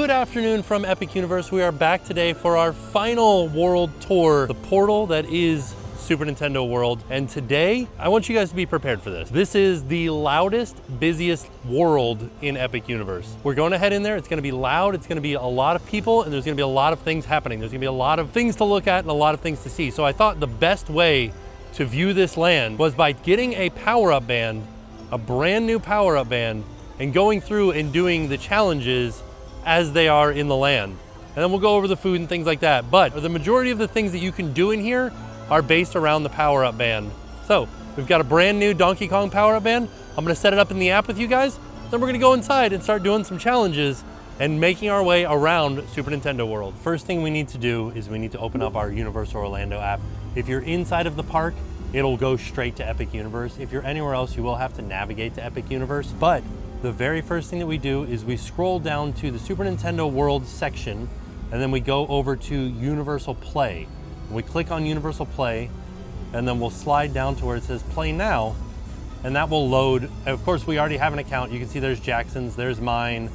Good afternoon from Epic Universe. We are back today for our final world tour, the portal that is Super Nintendo World. And today, I want you guys to be prepared for this. This is the loudest, busiest world in Epic Universe. We're going to head in there. It's going to be loud. It's going to be a lot of people, and there's going to be a lot of things happening. There's going to be a lot of things to look at and a lot of things to see. So I thought the best way to view this land was by getting a power-up band, a brand new power-up band, and going through and doing the challenges as they are in the land. And then we'll go over the food and things like that. But the majority of the things that you can do in here are based around the power-up band. So we've got a brand new Donkey Kong power-up band. I'm gonna set it up in the app with you guys. Then we're gonna go inside and start doing some challenges and making our way around Super Nintendo World. First thing we need to do is we need to open up our Universal Orlando app. If you're inside of the park, it'll go straight to Epic Universe. If you're anywhere else, you will have to navigate to Epic Universe. But the very first thing that we do is we scroll down to the Super Nintendo World section, and then we go over to Universal Play. We click on Universal Play, and then we'll slide down to where it says Play Now, and that will load. And of course, we already have an account. You can see there's Jackson's, there's mine,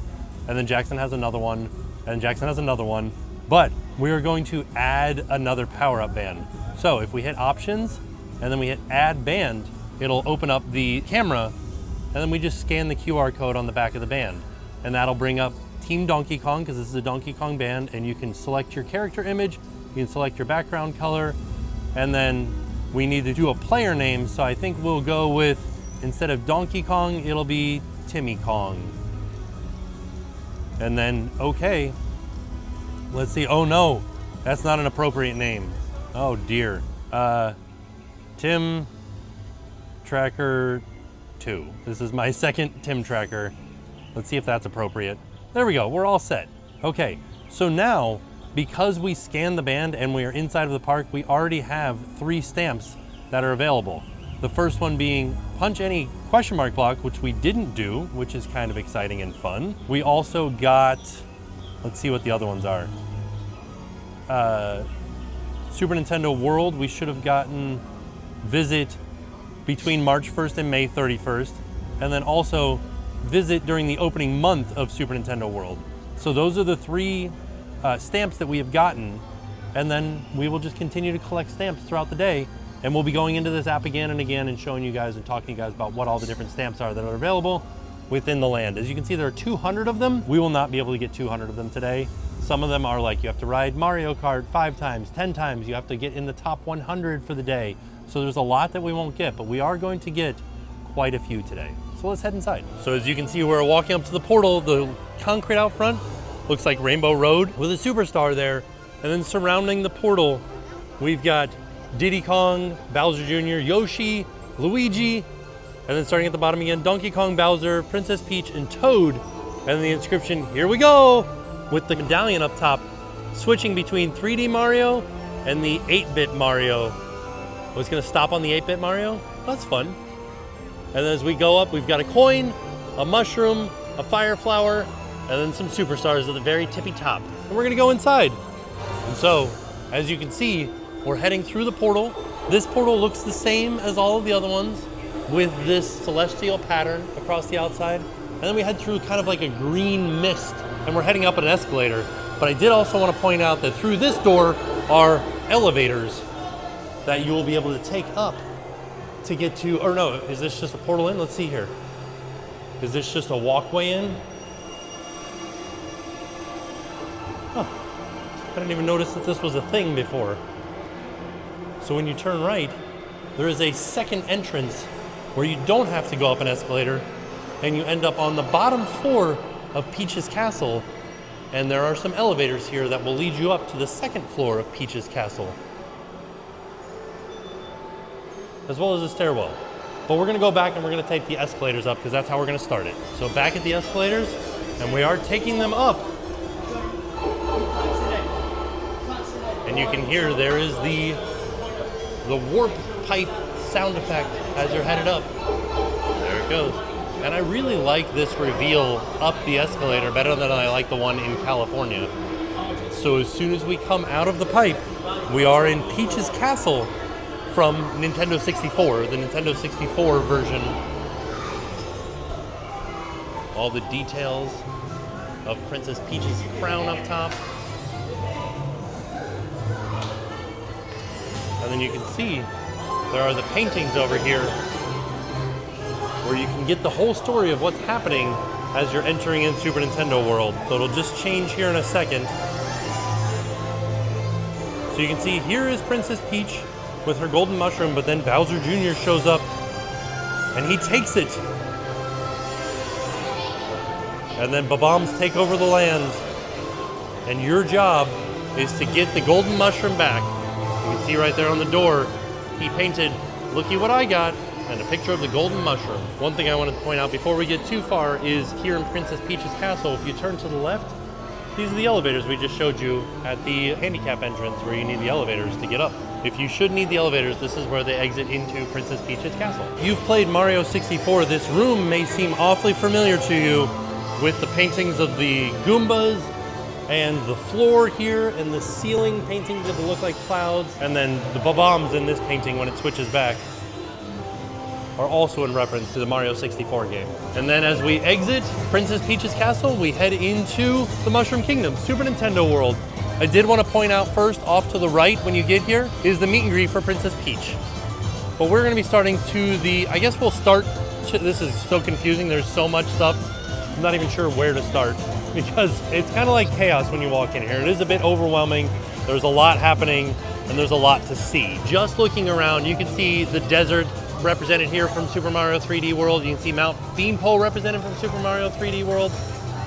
and then Jackson has another one, and Jackson has another one. But we are going to add another power-up band. So if we hit Options, and then we hit Add Band, it'll open up the camera, and then we just scan the QR code on the back of the band. And that'll bring up Team Donkey Kong, because this is a Donkey Kong band, and you can select your character image, you can select your background color, and then we need to do a player name, so I think we'll go with, instead of Donkey Kong, it'll be Timmy Kong. And then, okay. Let's see, oh no, that's not an appropriate name. Oh dear. TheTimTracker 2. This is my second TimTracker. Let's see if that's appropriate. There we go, we're all set. Okay, so now, because we scanned the band and we are inside of the park, we already have 3 stamps that are available. The first one being punch any question mark block, which we didn't do, which is kind of exciting and fun. We also got, let's see what the other ones are. Super Nintendo World, we should have gotten visit between March 1st and May 31st, and then also visit during the opening month of Super Nintendo World. So those are the 3 stamps that we have gotten, and then we will just continue to collect stamps throughout the day, and we'll be going into this app again and again and showing you guys and talking to you guys about what all the different stamps are that are available within the land. As you can see, there are 200 of them. We will not be able to get 200 of them today. Some of them are like, you have to ride Mario Kart 5 times, 10 times, you have to get in the top 100 for the day. So there's a lot that we won't get, but we are going to get quite a few today. So let's head inside. So as you can see, we're walking up to the portal. The concrete out front looks like Rainbow Road with a superstar there. And then surrounding the portal, we've got Diddy Kong, Bowser Jr., Yoshi, Luigi, and then starting at the bottom again, Donkey Kong, Bowser, Princess Peach, and Toad. And then the inscription, here we go, with the medallion up top, switching between 3D Mario and the 8-bit Mario. I was gonna stop on the 8-bit Mario. That's fun. And then as we go up, we've got a coin, a mushroom, a fire flower, and then some superstars at the very tippy top. And we're gonna go inside. And so, as you can see, we're heading through the portal. This portal looks the same as all of the other ones, with this celestial pattern across the outside. And then we head through kind of like a green mist, and we're heading up an escalator. But I did also want to point out that through this door are elevators that you will be able to take up to get to, or no, is this just a portal in? Let's see here. Is this just a walkway in? Huh. I didn't even notice that this was a thing before. So when you turn right, there is a second entrance where you don't have to go up an escalator, and you end up on the bottom floor of Peach's Castle, and there are some elevators here that will lead you up to the second floor of Peach's Castle, as well as a stairwell. But we're gonna go back and we're gonna take the escalators up, because that's how we're gonna start it. So back at the escalators, and we are taking them up. And you can hear there is the warp pipe sound effect as you're headed up. There it goes. And I really like this reveal up the escalator better than I like the one in California. So as soon as we come out of the pipe, we are in Peach's Castle from Nintendo 64, the Nintendo 64 version. All the details of Princess Peach's crown up top. And then you can see there are the paintings over here where you can get the whole story of what's happening as you're entering in Super Nintendo World. So it'll just change here in a second. So you can see here is Princess Peach with her golden mushroom, but then Bowser Jr. shows up and he takes it. And then Bob-ombs take over the land. And your job is to get the golden mushroom back. You can see right there on the door, he painted, "Looky what I got," and a picture of the golden mushroom. One thing I wanted to point out before we get too far is here in Princess Peach's castle, if you turn to the left, these are the elevators we just showed you at the handicap entrance where you need the elevators to get up. If you should need the elevators, this is where they exit into Princess Peach's castle. If you've played Mario 64, this room may seem awfully familiar to you with the paintings of the Goombas and the floor here and the ceiling paintings that look like clouds, and then the Bob-ombs in this painting when it switches back are also in reference to the Mario 64 game. And then as we exit Princess Peach's castle, we head into the Mushroom Kingdom, Super Nintendo World. I did want to point out first, off to the right when you get here, is the meet and greet for Princess Peach. But we're going to be starting to the, I guess we'll start, this is so confusing, there's so much stuff, I'm not even sure where to start, because it's kind of like chaos when you walk in here. It is a bit overwhelming, there's a lot happening, and there's a lot to see. Just looking around, you can see the desert represented here from Super Mario 3D World. You can see Mount Beanpole represented from Super Mario 3D World.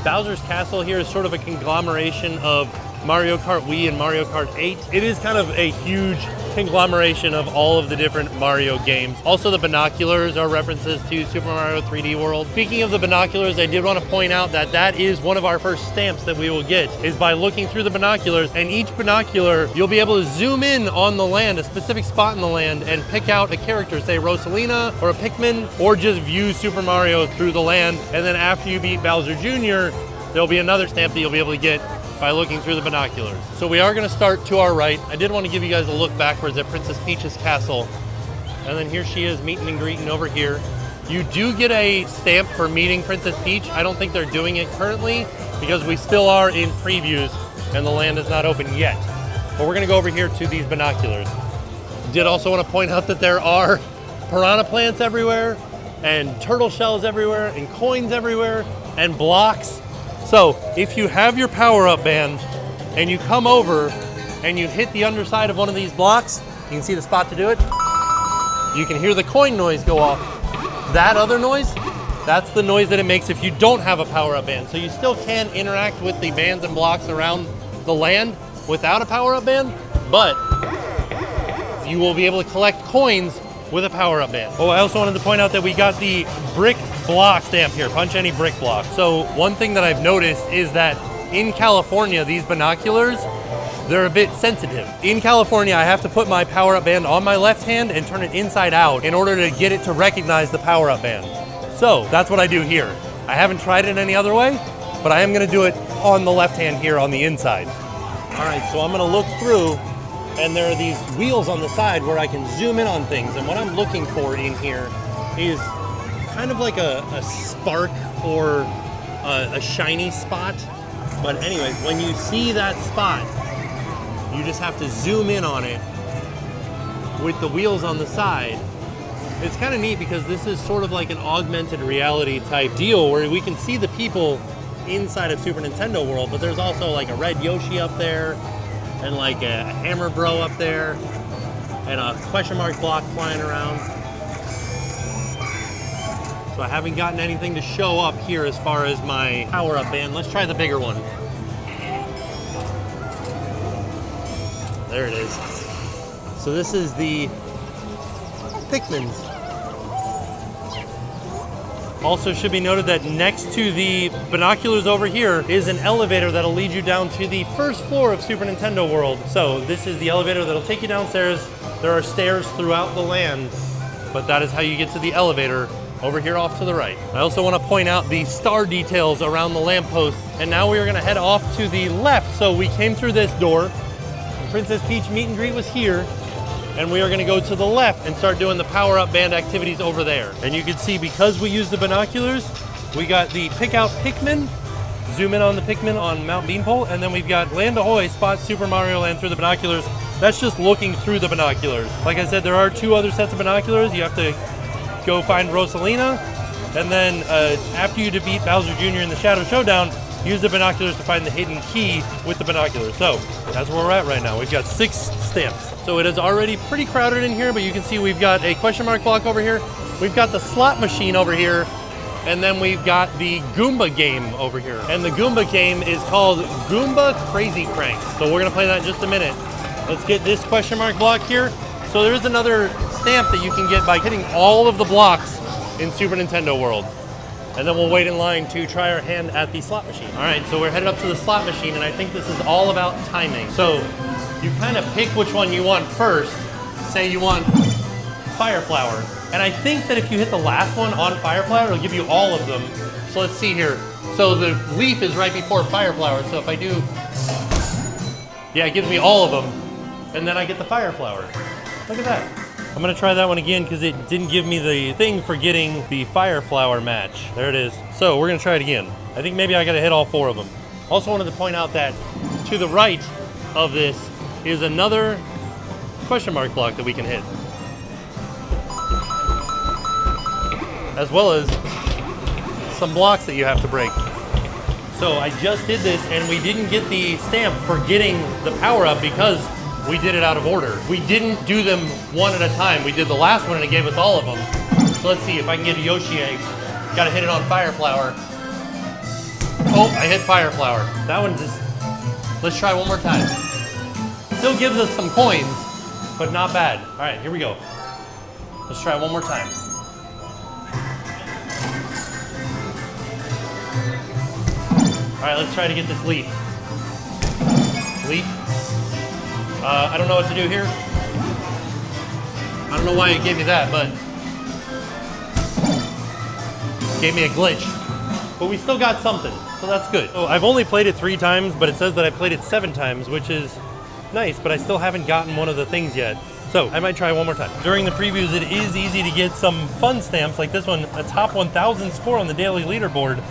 Bowser's Castle here is sort of a conglomeration of Mario Kart Wii and Mario Kart 8. It is kind of a huge conglomeration of all of the different Mario games. Also, the binoculars are references to Super Mario 3D World. Speaking of the binoculars, I did want to point out that that is one of our first stamps that we will get, is by looking through the binoculars, and each binocular, you'll be able to zoom in on the land, a specific spot in the land, and pick out a character, say Rosalina or a Pikmin, or just view Super Mario through the land. And then after you beat Bowser Jr., there'll be another stamp that you'll be able to get by looking through the binoculars. So we are going to start to our right. I did want to give you guys a look backwards at Princess Peach's castle. And then here she is meeting and greeting over here. You do get a stamp for meeting Princess Peach. I don't think they're doing it currently because we still are in previews and the land is not open yet. But we're going to go over here to these binoculars. Did also want to point out that there are piranha plants everywhere and turtle shells everywhere and coins everywhere and blocks. So if you have your power-up band and you come over and you hit the underside of one of these blocks, you can see the spot to do it. You can hear the coin noise go off. That other noise, that's the noise that it makes if you don't have a power-up band. So you still can interact with the bands and blocks around the land without a power-up band, but you will be able to collect coins with a power-up band. Oh, I also wanted to point out that we got the brick block stamp here, punch any brick block. So one thing that I've noticed is that in California, these binoculars, they're a bit sensitive. In California, I have to put my power-up band on my left hand and turn it inside out in order to get it to recognize the power-up band. So that's what I do here. I haven't tried it any other way, but I am gonna do it on the left hand here on the inside. All right, so I'm gonna look through, and there are these wheels on the side where I can zoom in on things. And what I'm looking for in here is kind of like a spark or a shiny spot. But anyways, when you see that spot, you just have to zoom in on it with the wheels on the side. It's kind of neat because this is sort of like an augmented reality type deal where we can see the people inside of Super Nintendo World, but there's also like a red Yoshi up there and like a Hammer Bro up there and a question mark block flying around. So I haven't gotten anything to show up here as far as my power-up band. Let's try the bigger one. There it is. So this is the Pikmin's. Also should be noted that next to the binoculars over here is an elevator that'll lead you down to the first floor of Super Nintendo World. So this is the elevator that'll take you downstairs. There are stairs throughout the land, but that is how you get to the elevator over here off to the right. I also want to point out the star details around the lamppost. And now we are going to head off to the left. So we came through this door. Princess Peach meet and greet was here. And we are going to go to the left and start doing the power-up band activities over there. And you can see because we used the binoculars, we got the pick out Pikmin zoom in on the Pikmin on Mount Beanpole, and then we've got Land Ahoy, spot Super Mario Land through the binoculars. That's just looking through the binoculars. Like I said, there are 2 other sets of binoculars. You have to go find Rosalina, and then after you defeat Bowser Jr. in the Shadow Showdown, use the binoculars to find the hidden key with the binoculars. So that's where we're at right now. We've got 6 stamps. So it is already pretty crowded in here, but you can see we've got a question mark block over here. We've got the slot machine over here, and then we've got the Goomba game over here. And the Goomba game is called Goomba Crazy Crank. So we're gonna play that in just a minute. Let's get this question mark block here. So there is another stamp that you can get by hitting all of the blocks in Super Nintendo World. And then we'll wait in line to try our hand at the slot machine. All right, so we're headed up to the slot machine, and I think this is all about timing. So you kind of pick which one you want first. Say you want Fire Flower. And I think that if you hit the last one on Fire Flower, it'll give you all of them. So let's see here. So the leaf is right before Fire Flower. So if I do, yeah, it gives me all of them. And then I get the Fire Flower. Look at that. I'm gonna try that one again because it didn't give me the thing for getting the Fire Flower match. There it is. So we're gonna try it again. I think maybe I gotta hit all 4 of them. Also wanted to point out that to the right of this is another question mark block that we can hit. As well as some blocks that you have to break. So I just did this and we didn't get the stamp for getting the power up because we did it out of order. We didn't do them one at a time. We did the last one and it gave us all of them. So let's see if I can get a Yoshi egg. Gotta hit it on Fire Flower. Oh, I hit Fire Flower. That one just, let's try one more time. Still gives us some coins, but not bad. All right, here we go. Let's try one more time. All right, let's try to get this leaf. Leaf. I don't know what to do here. I don't know why it gave me that, but it gave me a glitch. But we still got something, so that's good. So I've only played it 3 times, but it says that I played it 7 times, which is nice, but I still haven't gotten one of the things yet. So I might try one more time. During the previews, it is easy to get some fun stamps like this one, a top 1,000 score on the daily leaderboard.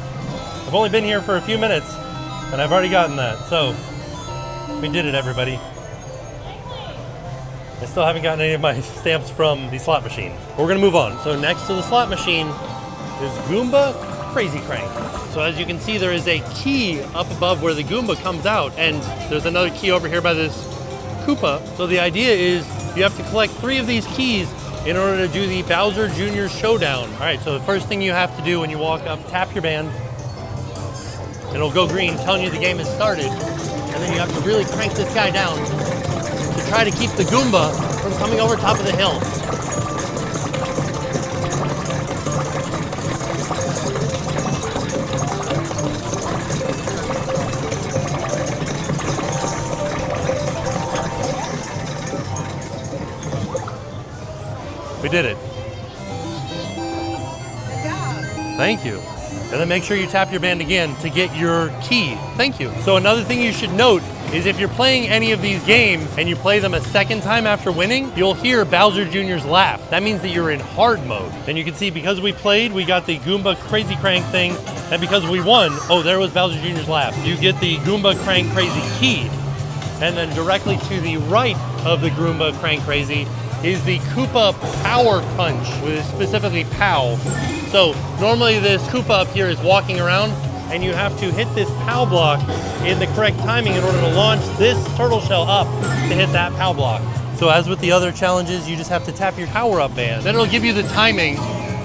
I've only been here for a few minutes, and I've already gotten that. So we did it, everybody. I still haven't gotten any of my stamps from the slot machine. But we're gonna move on. So next to the slot machine is Goomba Crazy Crank. So as you can see, there is a key up above where the Goomba comes out, and there's another key over here by this Koopa. So the idea is you have to collect 3 of these keys in order to do the Bowser Jr. Showdown. All right, so the first thing you have to do when you walk up, tap your band. It'll go green, telling you the game has started. And then you have to really crank this guy down to try to keep the Goomba from coming over top of the hill. We did it. Good job. Thank you. And then make sure you tap your band again to get your key. Thank you. So another thing you should note is if you're playing any of these games and you play them a second time after winning, you'll hear Bowser Jr.'s laugh. That means that you're in hard mode. And you can see because we played, we got the Goomba Crazy Crank thing, and because we won, oh, there was Bowser Jr.'s laugh. You get the Goomba Crank Crazy key. And then directly to the right of the Goomba Crank Crazy is the Koopa Power Punch, with specifically POW. So normally this Koopa up here is walking around, and you have to hit this POW block in the correct timing in order to launch this turtle shell up to hit that POW block. So as with the other challenges, you just have to tap your power-up band. Then it'll give you the timing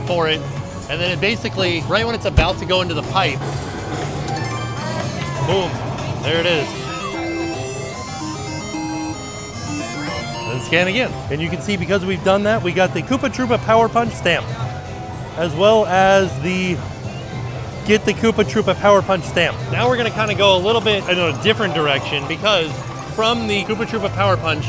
for it, and then it basically, right when it's about to go into the pipe, boom, there it is. And scan again. And you can see because we've done that, we got the Koopa Troopa Power Punch stamp, as well as the Get the Koopa Troopa Power Punch stamp. Now we're gonna kind of go a little bit in a different direction, because from the Koopa Troopa Power Punch,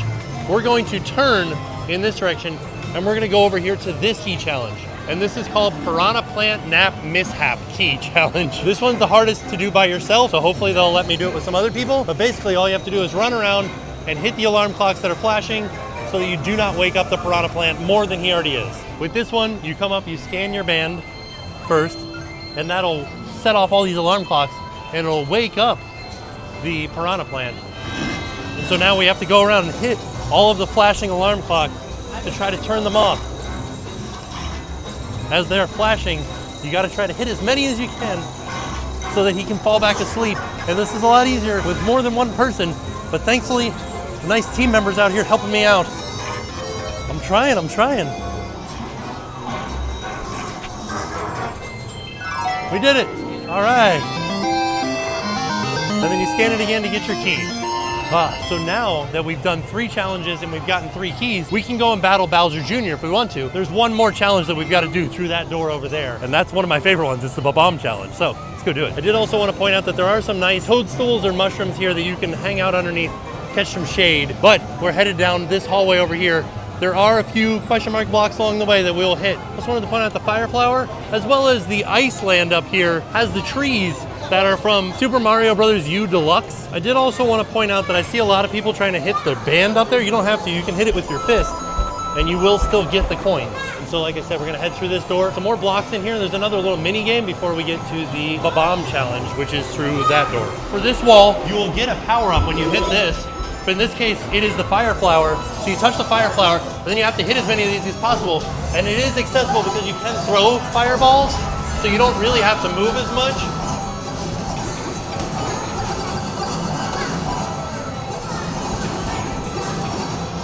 we're going to turn in this direction, and we're gonna go over here to this key challenge. And this is called Piranha Plant Nap Mishap Key Challenge. This one's the hardest to do by yourself, so hopefully they'll let me do it with some other people. But basically all you have to do is run around and hit the alarm clocks that are flashing so that you do not wake up the Piranha Plant more than he already is. With this one, you come up, you scan your band first, and that'll set off all these alarm clocks, and it'll wake up the piranha plant. And so now we have to go around and hit all of the flashing alarm clocks to try to turn them off. As they're flashing, you got to try to hit as many as you can so that he can fall back asleep. And this is a lot easier with more than one person, but thankfully, nice team members out here helping me out. I'm trying. We did it. All right. And then you scan it again to get your key. So now that we've done 3 challenges and we've gotten 3 keys, we can go and battle Bowser Jr. if we want to. There's one more challenge that we've got to do through that door over there. And that's one of my favorite ones. It's the Bomb challenge. So let's go do it. I did also want to point out that there are some nice toadstools or mushrooms here that you can hang out underneath, catch some shade. But we're headed down this hallway over here. There are a few question mark blocks along the way that we'll hit. Just wanted to point out the Fire Flower, as well as the Iceland up here, has the trees that are from Super Mario Bros. U Deluxe. I did also want to point out that I see a lot of people trying to hit the band up there. You don't have to, you can hit it with your fist, and you will still get the coins. And so like I said, we're gonna head through this door. Some more blocks in here. There's another little mini game before we get to the Bomb challenge, which is through that door. For this wall, you will get a power up when you hit this. But in this case, it is the Fire Flower. So you touch the Fire Flower, and then you have to hit as many of these as possible. And it is accessible because you can throw fireballs, so you don't really have to move as much.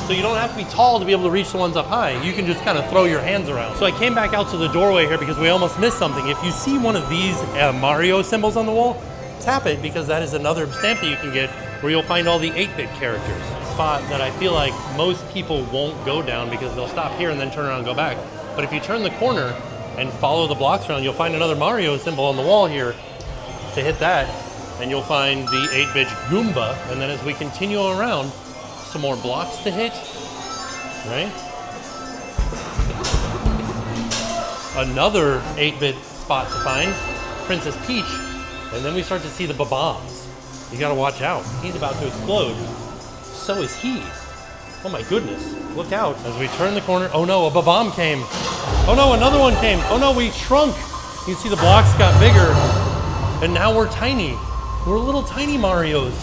So you don't have to be tall to be able to reach the ones up high. You can just kind of throw your hands around. So I came back out to the doorway here because we almost missed something. If you see one of these Mario symbols on the wall, tap it, because that is another stamp that you can get where you'll find all the 8-bit characters. Spot that I feel like most people won't go down because they'll stop here and then turn around and go back. But if you turn the corner and follow the blocks around, you'll find another Mario symbol on the wall here. To hit that, and you'll find the 8-bit Goomba. And then as we continue around, some more blocks to hit, right? Another 8-bit spot to find, Princess Peach, and then we start to see the bombs. You gotta watch out. He's about to explode. So is he. Oh my goodness, look out. As we turn the corner, oh no, a bomb came. Oh no, another one came. Oh no, we shrunk. You can see the blocks got bigger, and now we're tiny. We're little tiny Marios.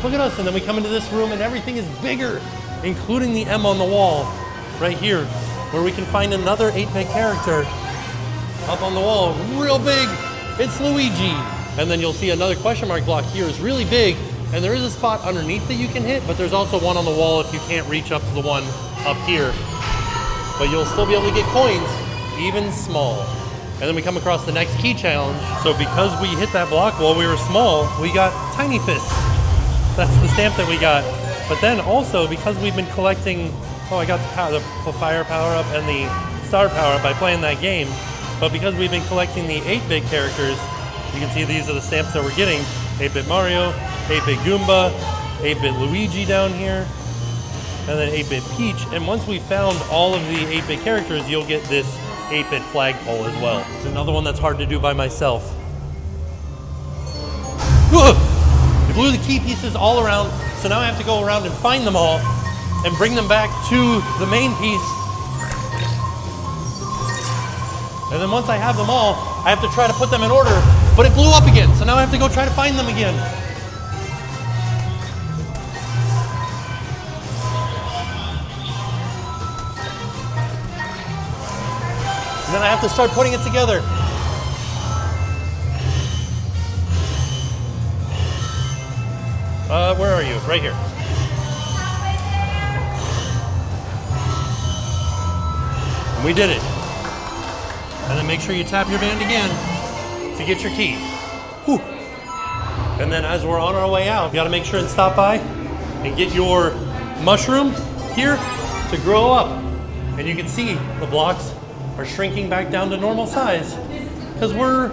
Look at us, and then we come into this room and everything is bigger, including the M on the wall right here, where we can find another 8-bit character up on the wall, real big. It's Luigi. And then you'll see another question mark block here is really big, and there is a spot underneath that you can hit, but there's also one on the wall if you can't reach up to the one up here. But you'll still be able to get coins, even small. And then we come across the next key challenge. So because we hit that block while we were small, we got tiny fists. That's the stamp that we got. But then also, because we've been collecting, I got the fire power up and the star power up by playing that game. But because we've been collecting the 8-bit characters, you can see these are the stamps that we're getting. 8-bit Mario, 8-bit Goomba, 8-bit Luigi down here, and then 8-bit Peach. And once we found all of the 8-bit characters, you'll get this 8-bit flagpole as well. It's another one that's hard to do by myself. I blew the key pieces all around, so now I have to go around and find them all and bring them back to the main piece. And then once I have them all, I have to try to put them in order, but it blew up again, so now I have to go try to find them again. And then I have to start putting it together. Where are you? Right here. And we did it. And then make sure you tap your band again to get your key. Whew. And then as we're on our way out, you gotta make sure and stop by and get your mushroom here to grow up. And you can see the blocks are shrinking back down to normal size because we're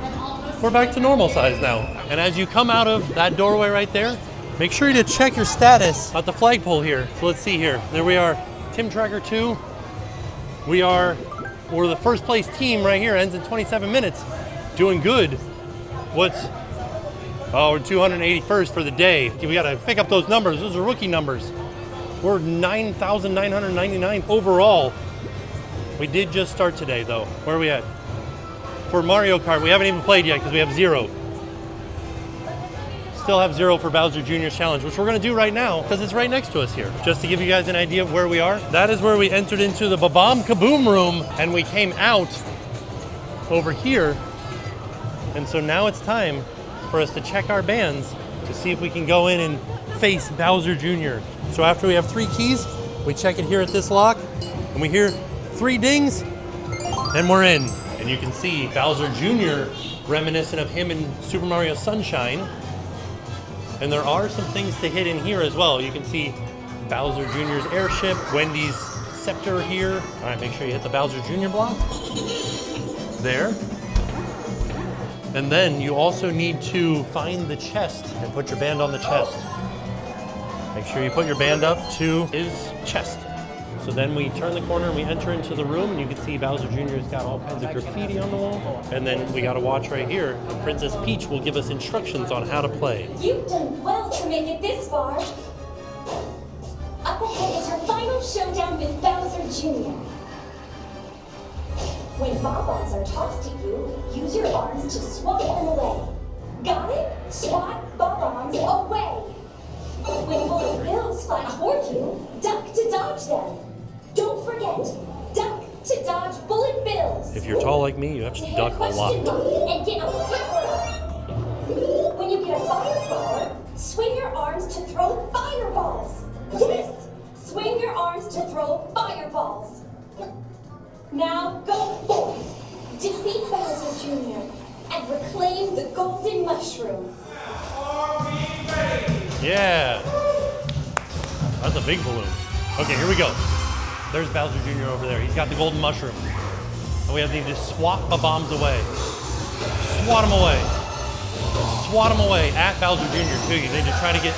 back to normal size now. And as you come out of that doorway right there, make sure to check your status at the flagpole here. So let's see here. There we are, TimTracker 2. We're the first place team right here, ends in 27 minutes. Doing good. We're 281st for the day. We gotta pick up those numbers. Those are rookie numbers. We're 9,999 overall. We did just start today though. Where are we at? For Mario Kart, we haven't even played yet because we have 0. still have 0 for Bowser Jr.'s challenge, which we're gonna do right now because it's right next to us here. Just to give you guys an idea of where we are, that is where we entered into the Ba-Bomb Kaboom room and we came out over here. And so now it's time for us to check our bands to see if we can go in and face Bowser Jr. So after we have 3 keys, we check it here at this lock and we hear 3 dings and we're in. And you can see Bowser Jr. reminiscent of him in Super Mario Sunshine. And there are some things to hit in here as well. You can see Bowser Jr.'s airship, Wendy's scepter here. All right, make sure you hit the Bowser Jr. block. There. And then you also need to find the chest and put your band on the chest. Make sure you put your band up to his chest. So then we turn the corner and we enter into the room and you can see Bowser Jr.'s got all kinds of graffiti on the wall. And then we gotta watch right here. And Princess Peach will give us instructions on how to play. You've done well to make it this far. Up ahead is your final showdown with Bowser Jr. When bob-ombs are tossed at you, use your arms to swat them away. Got it? Swat bob-ombs away. When bullet bills fly toward you, duck to dodge them. Don't forget, duck to dodge bullet bills. If you're tall like me, you have to duck a lot. And get a power-up. When you get a fire flower, swing your arms to throw fireballs. Yes, swing your arms to throw fireballs. Now go forth, defeat Bowser Jr., and reclaim the golden mushroom. Yeah. That's a big balloon. Okay, here we go. There's Bowser Jr. over there. He's got the golden mushroom. And we have to just swat the bombs away. Swat them away. Swat them away at Bowser Jr. too. You need to try to get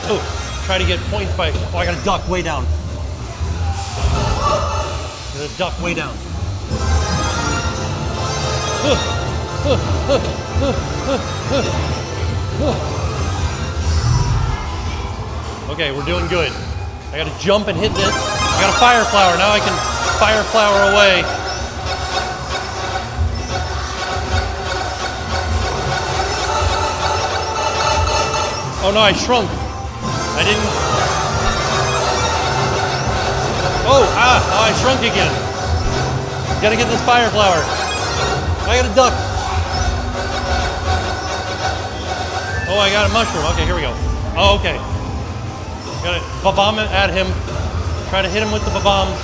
points by, I gotta duck way down. I'm gonna duck way down. Okay, we're doing good. I gotta jump and hit this. I got a fire flower. Now I can fire flower away. Oh no, I shrunk. I didn't. Oh, I shrunk again. Gotta get this fire flower. I gotta duck. Oh, I got a mushroom. Okay, here we go. Oh, okay. Gotta ba-bomb it at him. Try to hit him with the ba-bombs.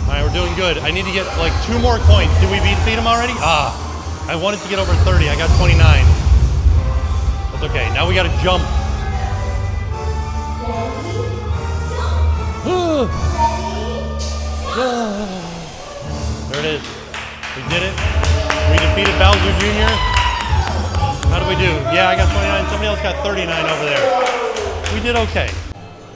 All right, we're doing good. I need to get like 2 more coins. Did we beat him already? I wanted to get over 30. I got 29. That's okay. Now we gotta jump. There it is. We did it. We defeated Bowser Jr. How did we do? Yeah, I got 29. Somebody else got 39 over there. We did okay.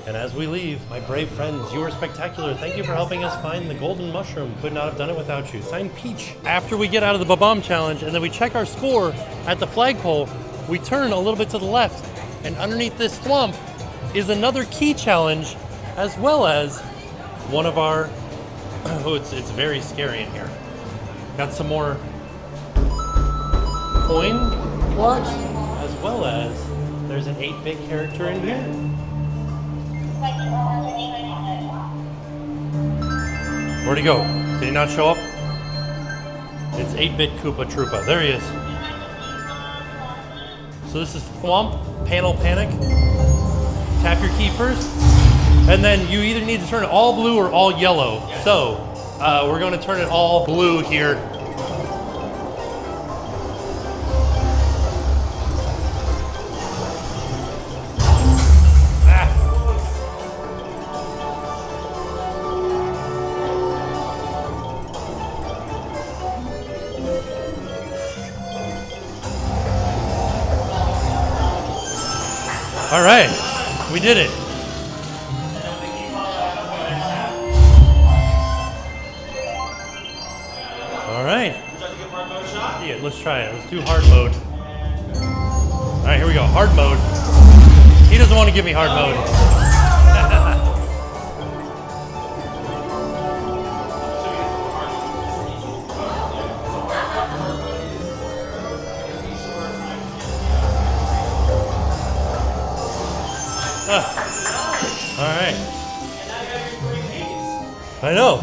And as we leave, my brave friends, you are spectacular. Thank you for helping us find the golden mushroom. Could not have done it without you. Signed, Peach. After we get out of the Ba-Bomb challenge and then we check our score at the flagpole, we turn a little bit to the left, and underneath this swamp is another key challenge, as well as one of our, oh, it's very scary in here. Got some more coin blocks, as well as there's an 8-bit character in here. Where'd he go? Did he not show up? It's 8-bit Koopa Troopa. There he is. So this is Thwomp, Panel Panic. Tap your key first, and then you either need to turn it all blue or all yellow. So we're going to turn it all blue here. All right, we did it. All right. Would you like to give hard mode a shot? Yeah, let's try it. Let's do hard mode. All right, here we go. Hard mode. He doesn't want to give me hard mode. All right. I know.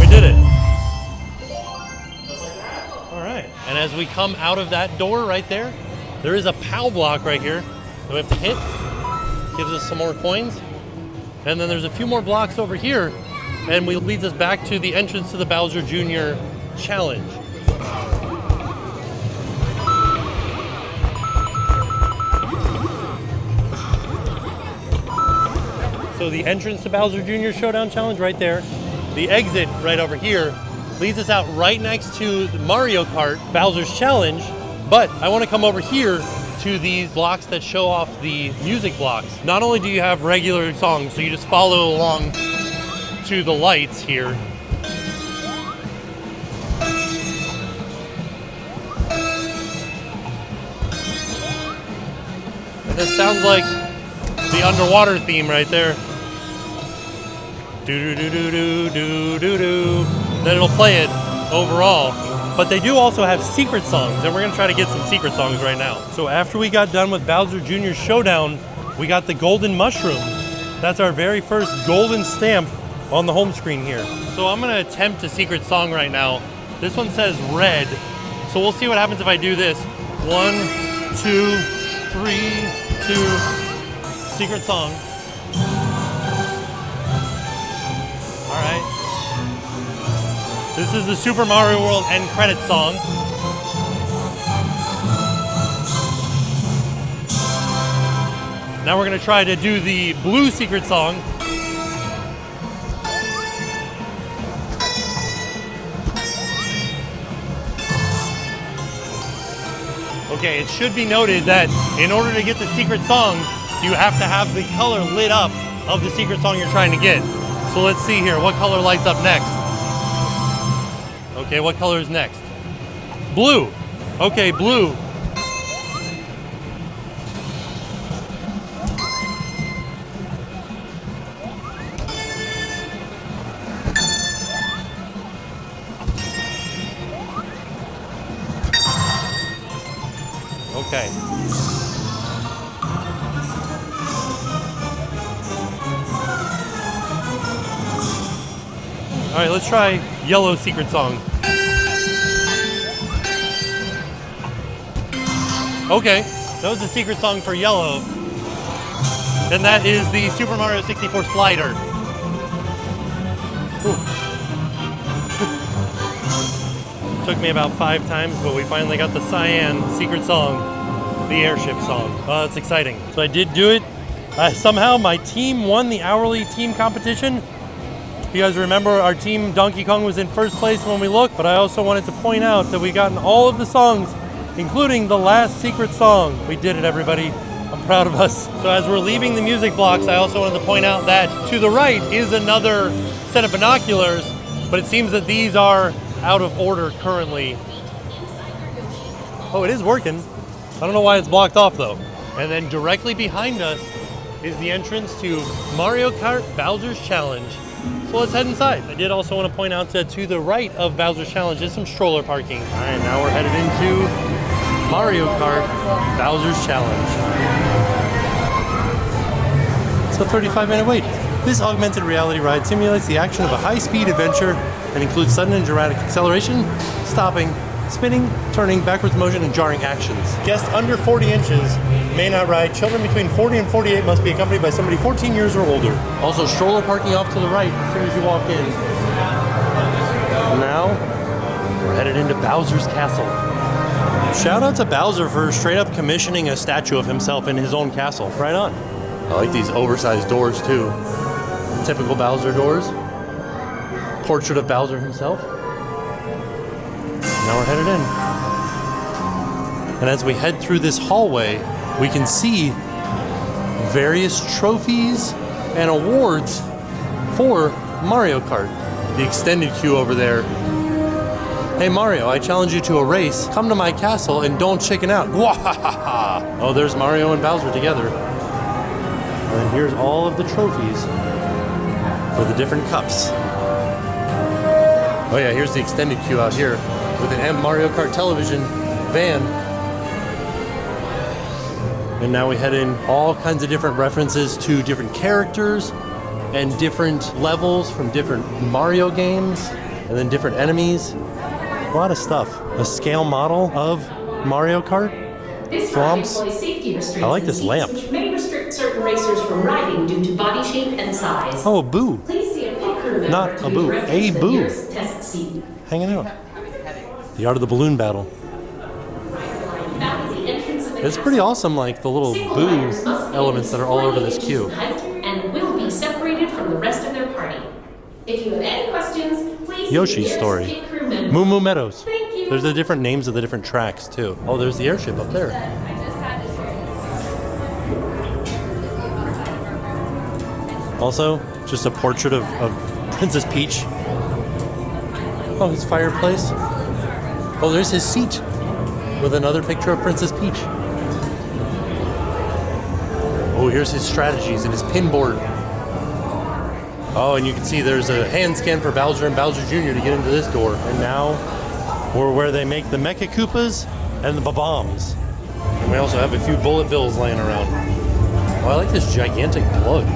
We did it. All right. And as we come out of that door right there, there is a POW block right here that we have to hit. Gives us some more coins. And then there's a few more blocks over here, and it leads us back to the entrance to the Bowser Jr. Challenge. So the entrance to Bowser Jr. Showdown Challenge right there. The exit right over here leads us out right next to the Mario Kart Bowser's Challenge. But I want to come over here to these blocks that show off the music blocks. Not only do you have regular songs, so you just follow along to the lights here. And this sounds like the underwater theme right there. Do do do do do do do do. Then it'll play it overall. But they do also have secret songs, and we're gonna try to get some secret songs right now. So after we got done with Bowser Jr. Showdown, we got the golden mushroom. That's our very first golden stamp on the home screen here. So I'm gonna attempt a secret song right now. This one says red. So we'll see what happens if I do this. 1, 2, 3, 2, secret song. All right. This is the Super Mario World end credits song. Now we're gonna try to do the blue secret song. Okay, it should be noted that in order to get the secret song, you have to have the color lit up of the secret song you're trying to get. So let's see here, what color lights up next? Okay, what color is next? Blue. Okay, blue. Okay. All right, let's try yellow secret song. Okay, that was the secret song for yellow. And that is the Super Mario 64 slider. Took me about 5 times, but we finally got the cyan secret song, the airship song. Oh, that's exciting. So I did do it. Somehow my team won the hourly team competition. If you guys remember, our team Donkey Kong was in first place when we looked, but I also wanted to point out that we gotten all of the songs, including the last secret song. We did it, everybody. I'm proud of us. So as we're leaving the music blocks, I also wanted to point out that to the right is another set of binoculars, but it seems that these are out of order currently. Oh, it is working. I don't know why it's blocked off though. And then directly behind us is the entrance to Mario Kart Bowser's Challenge. So let's head inside. I did also want to point out that to the right of Bowser's Challenge is some stroller parking. All right, now we're headed into Mario Kart Bowser's Challenge. It's a 35-minute wait. This augmented reality ride simulates the action of a high-speed adventure and includes sudden and dramatic acceleration, stopping, spinning, turning, backwards motion, and jarring actions. Guests under 40 inches may not ride. Children between 40 and 48 must be accompanied by somebody 14 years or older. Also, stroller parking off to the right as soon as you walk in. Now, we're headed into Bowser's Castle. Shout out to Bowser for straight up commissioning a statue of himself in his own castle. Right on. I like these oversized doors too. Typical Bowser doors. Portrait of Bowser himself. Now we're headed in. And as we head through this hallway, we can see various trophies and awards for Mario Kart. The extended queue over there. Hey Mario, I challenge you to a race. Come to my castle and don't chicken out. Wahahaha! Oh, there's Mario and Bowser together. And then here's all of the trophies for the different cups. Oh yeah, here's the extended queue out here with an M Mario Kart television van. And now we head in all kinds of different references to different characters and different levels from different Mario games, and then different enemies. A lot of stuff. A scale model of Mario Kart. This Swamps. safety restraints I like this lamp. which may restrict certain racers from riding due to body shape and size. Oh, a boo. Please see a pit crew member Not to a be boo, directed a to the boo. nearest test seat. Hanging out. The art of the balloon battle. That is the entrance of the It's pretty castle. awesome, like the little Single boo riders must be elements that are all over this 48 queue. inches in height and will be separated from the rest of their party. If you have any questions, please see Yoshi's the nearest story. pit crew member. Moo Moo Meadows. Thank you. There's the different names of the different tracks too. Oh, there's the airship up there. Also, just a portrait of Princess Peach. Oh, his fireplace. Oh, there's his seat with another picture of Princess Peach. Oh, here's his strategies and his pin board. Oh, and you can see there's a hand scan for Bowser and Bowser Jr. to get into this door. And now we're where they make the Mecha Koopas and the Bob-ombs. And we also have a few bullet bills laying around. Oh, I like this gigantic plug.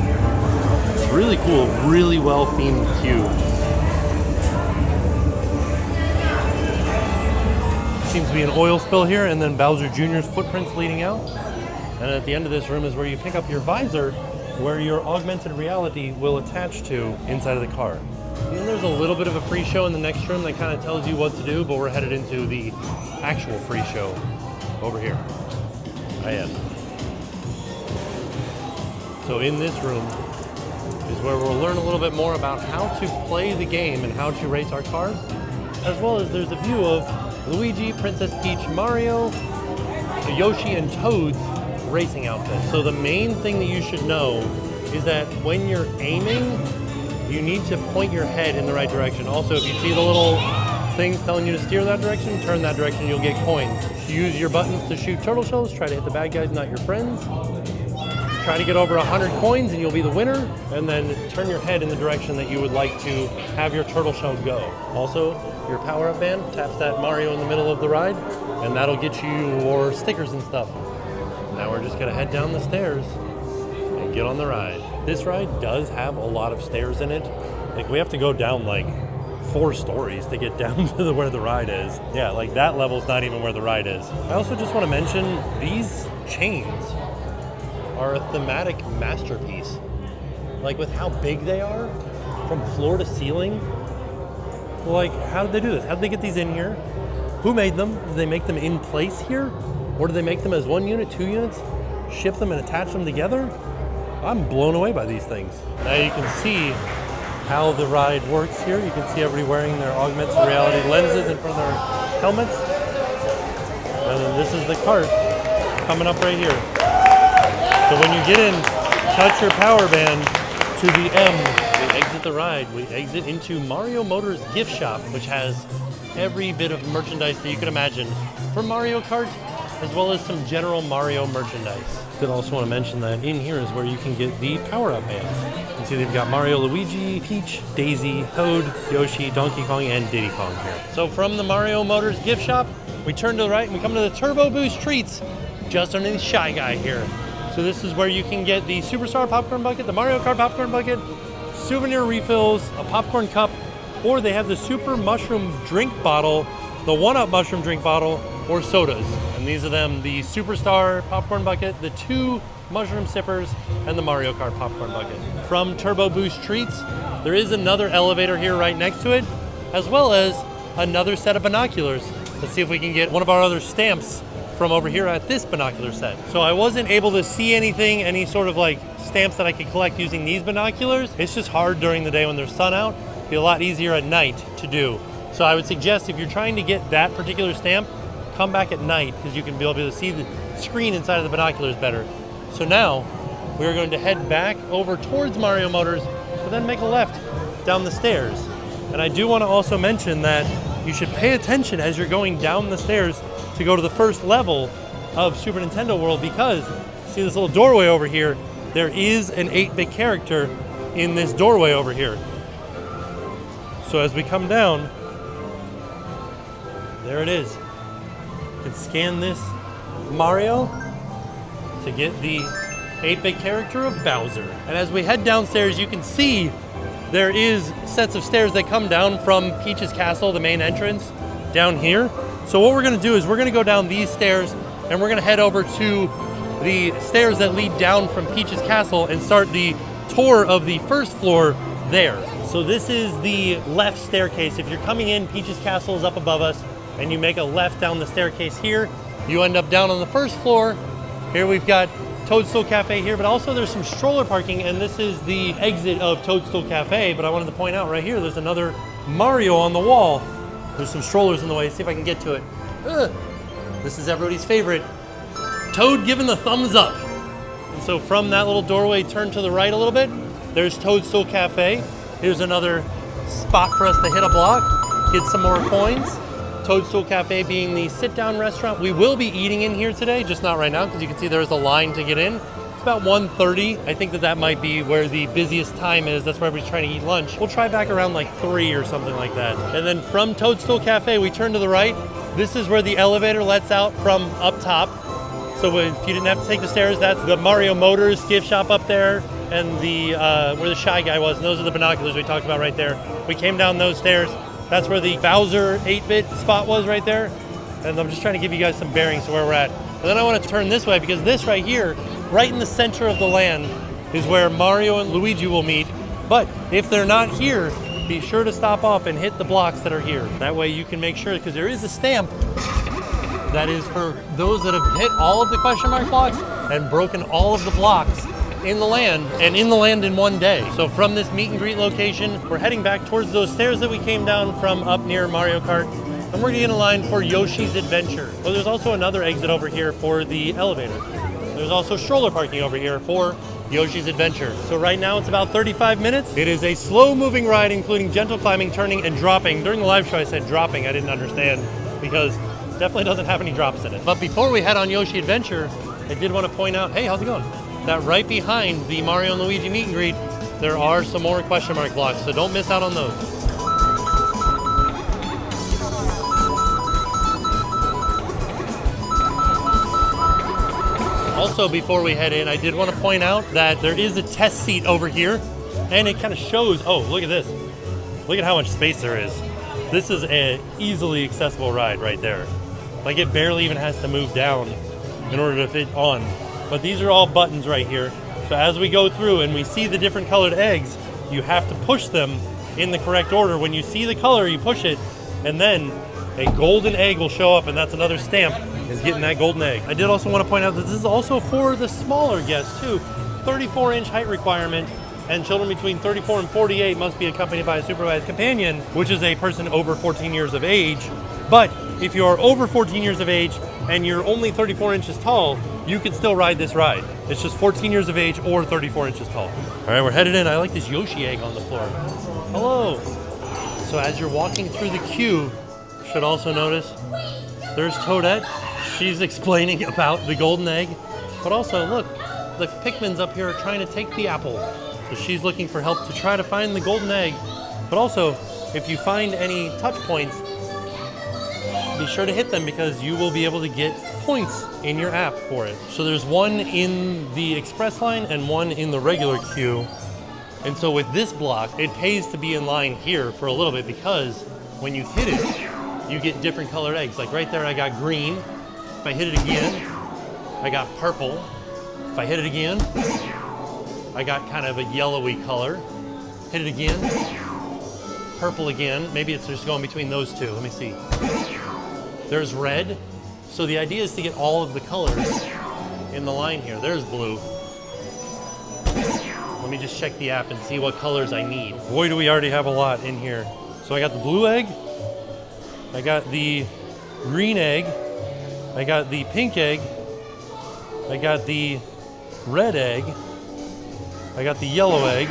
It's really cool, really well themed queue. Seems to be an oil spill here, and then Bowser Jr.'s footprints leading out. And at the end of this room is where you pick up your visor, where your augmented reality will attach to inside of the car. And then there's a little bit of a pre-show in the next room that kind of tells you what to do, but we're headed into the actual pre-show over here. Yes. So in this room is where we'll learn a little bit more about how to play the game and how to race our cars, as well as there's a view of Luigi, Princess Peach, Mario, Yoshi, and Toad's racing outfit. So the main thing that you should know is that when you're aiming, you need to point your head in the right direction. Also, if you see the little things telling you to steer that direction, turn that direction, you'll get coins. Use your buttons to shoot turtle shells, try to hit the bad guys, not your friends. Try to get over 100 coins and you'll be the winner, and then turn your head in the direction that you would like to have your turtle shell go. Also, your power-up band taps that Mario in the middle of the ride, and that'll get you your stickers and stuff. Now we're just gonna head down the stairs and get on the ride. This ride does have a lot of stairs in it. Like, we have to go down like 4 stories to get down to where the ride is. Yeah, like that level's not even where the ride is. I also just want to mention these chains are a thematic masterpiece. Like, with how big they are, from floor to ceiling. Like, how did they do this? How did they get these in here? Who made them? Did they make them in place here? Or did they make them as 1 unit, 2 units, ship them and attach them together? I'm blown away by these things. Now you can see how the ride works here. You can see everybody wearing their augmented reality lenses in front of their helmets. And then this is the cart coming up right here. So when you get in, touch your power band to the M. We exit the ride. We exit into Mario Motors gift shop, which has every bit of merchandise that you can imagine for Mario Kart, as well as some general Mario merchandise. Did also want to mention that in here is where you can get the power-up bands. You can see they've got Mario, Luigi, Peach, Daisy, Toad, Yoshi, Donkey Kong, and Diddy Kong here. So from the Mario Motors gift shop, we turn to the right and we come to the Turbo Boost Treats, just underneath Shy Guy here. So this is where you can get the Superstar popcorn bucket, the Mario Kart popcorn bucket, souvenir refills, a popcorn cup, or they have the Super Mushroom drink bottle, the 1-Up Mushroom drink bottle, or sodas. And these are them, the Superstar popcorn bucket, the 2 mushroom sippers, and the Mario Kart popcorn bucket. From Turbo Boost Treats, there is another elevator here right next to it, as well as another set of binoculars. Let's see if we can get one of our other stamps from over here at this binocular set. So I wasn't able to see anything, any sort of like stamps that I could collect using these binoculars. It's just hard during the day when there's sun out. It'd be a lot easier at night to do. So I would suggest if you're trying to get that particular stamp, come back at night because you can be able to see the screen inside of the binoculars better. So now we're going to head back over towards Mario Motors, but then make a left down the stairs. And I do want to also mention that you should pay attention as you're going down the stairs to go to the first level of Super Nintendo World, because see this little doorway over here, there is an 8-bit character in this doorway over here. So as we come down, there it is. You can scan this Mario, to get the 8-bit character of Bowser. And as we head downstairs, you can see there is sets of stairs that come down from Peach's Castle, the main entrance, down here. So what we're gonna do is we're gonna go down these stairs and we're gonna head over to the stairs that lead down from Peach's Castle and start the tour of the first floor there. So this is the left staircase. If you're coming in, Peach's Castle is up above us, and you make a left down the staircase here, you end up down on the first floor. Here we've got Toadstool Cafe here, but also there's some stroller parking, and this is the exit of Toadstool Cafe. But I wanted to point out right here, there's another Mario on the wall. There's some strollers in the way. See if I can get to it. Ugh. This is everybody's favorite. Toad giving the thumbs up. And so from that little doorway, turn to the right a little bit. There's Toadstool Cafe. Here's another spot for us to hit a block, get some more coins. Toadstool Cafe being the sit-down restaurant. We will be eating in here today, just not right now, because you can see there's a line to get in. It's about 1:30. I think that might be where the busiest time is. That's where everybody's trying to eat lunch. We'll try back around like 3 or something like that. And then from Toadstool Cafe, we turn to the right. This is where the elevator lets out from up top. So if you didn't have to take the stairs, that's the Mario Motors gift shop up there, and the where the Shy Guy was, and those are the binoculars we talked about right there. We came down those stairs. That's where the Bowser 8-bit spot was right there. And I'm just trying to give you guys some bearings to where we're at. And then I want to turn this way, because this right here, right in the center of the land, is where Mario and Luigi will meet. But if they're not here, be sure to stop off and hit the blocks that are here. That way you can make sure, because there is a stamp that is for those that have hit all of the question mark blocks and broken all of the blocks in the land, and in the land in one day. So from this meet and greet location, we're heading back towards those stairs that we came down from up near Mario Kart, and we're gonna get in line for Yoshi's Adventure. Well, there's also another exit over here for the elevator. There's also stroller parking over here for Yoshi's Adventure. So right now it's about 35 minutes. It is a slow moving ride, including gentle climbing, turning, and dropping. During the live show I said dropping, I didn't understand, because it definitely doesn't have any drops in it. But before we head on Yoshi Adventure, I did want to point out, hey, how's it going? That right behind the Mario and Luigi meet and greet, there are some more question mark blocks, so don't miss out on those. Also, before we head in, I did want to point out that there is a test seat over here, and it kind of shows, oh, look at this. Look at how much space there is. This is an easily accessible ride right there. Like, it barely even has to move down in order to fit on. But these are all buttons right here. So as we go through and we see the different colored eggs, you have to push them in the correct order. When you see the color, you push it, and then a golden egg will show up, and that's another stamp, is getting that golden egg. I did also want to point out that this is also for the smaller guests too. 34-inch height requirement, and children between 34 and 48 must be accompanied by a supervised companion, which is a person over 14 years of age. But if you're over 14 years of age and you're only 34 inches tall, you can still ride this ride. It's just 14 years of age or 34 inches tall. All right, we're headed in. I like this Yoshi egg on the floor. Hello. So as you're walking through the queue, you should also notice there's Toadette. She's explaining about the golden egg. But also, look, the Pikmins up here are trying to take the apple. So she's looking for help to try to find the golden egg. But also, if you find any touch points, be sure to hit them, because you will be able to get points in your app for it. So there's one in the express line and one in the regular queue. And so with this block, it pays to be in line here for a little bit, because when you hit it, you get different colored eggs. Like right there, I got green. If I hit it again, I got purple. If I hit it again, I got kind of a yellowy color. Hit it again, purple again. Maybe it's just going between those two. Let me see. There's red. So the idea is to get all of the colors in the line here. There's blue. Let me just check the app and see what colors I need. Boy, do we already have a lot in here. So I got the blue egg. I got the green egg. I got the pink egg. I got the red egg. I got the yellow egg.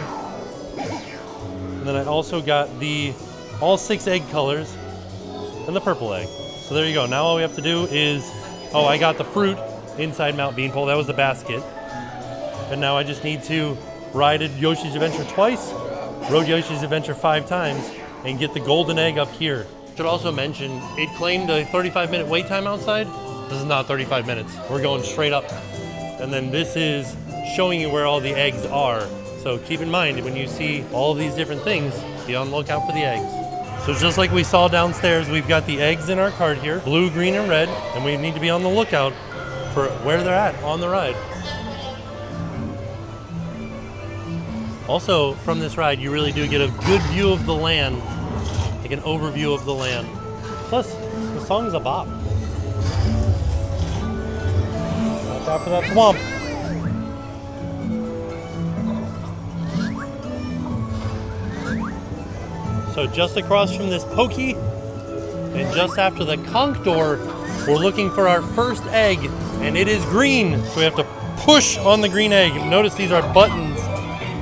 And then I also got all 6 egg colors and the purple egg. So there you go. Now all we have to do is, oh, I got the fruit inside Mount Beanpole. That was the basket. And now I just need to ride Yoshi's Adventure twice, rode Yoshi's Adventure 5 times, and get the golden egg up here. Should also mention, it claimed a 35-minute wait time outside. This is not 35 minutes. We're going straight up. And then this is showing you where all the eggs are. So keep in mind, when you see all of these different things, be on the lookout for the eggs. So just like we saw downstairs, we've got the eggs in our cart here, blue, green, and red, and we need to be on the lookout for where they're at on the ride. Also, from this ride, you really do get a good view of the land, like an overview of the land. Plus, the song's a bop. Watch out for that swamp. So just across from this pokey, and just after the conch door, we're looking for our first egg, and it is green. So we have to push on the green egg. Notice these are buttons,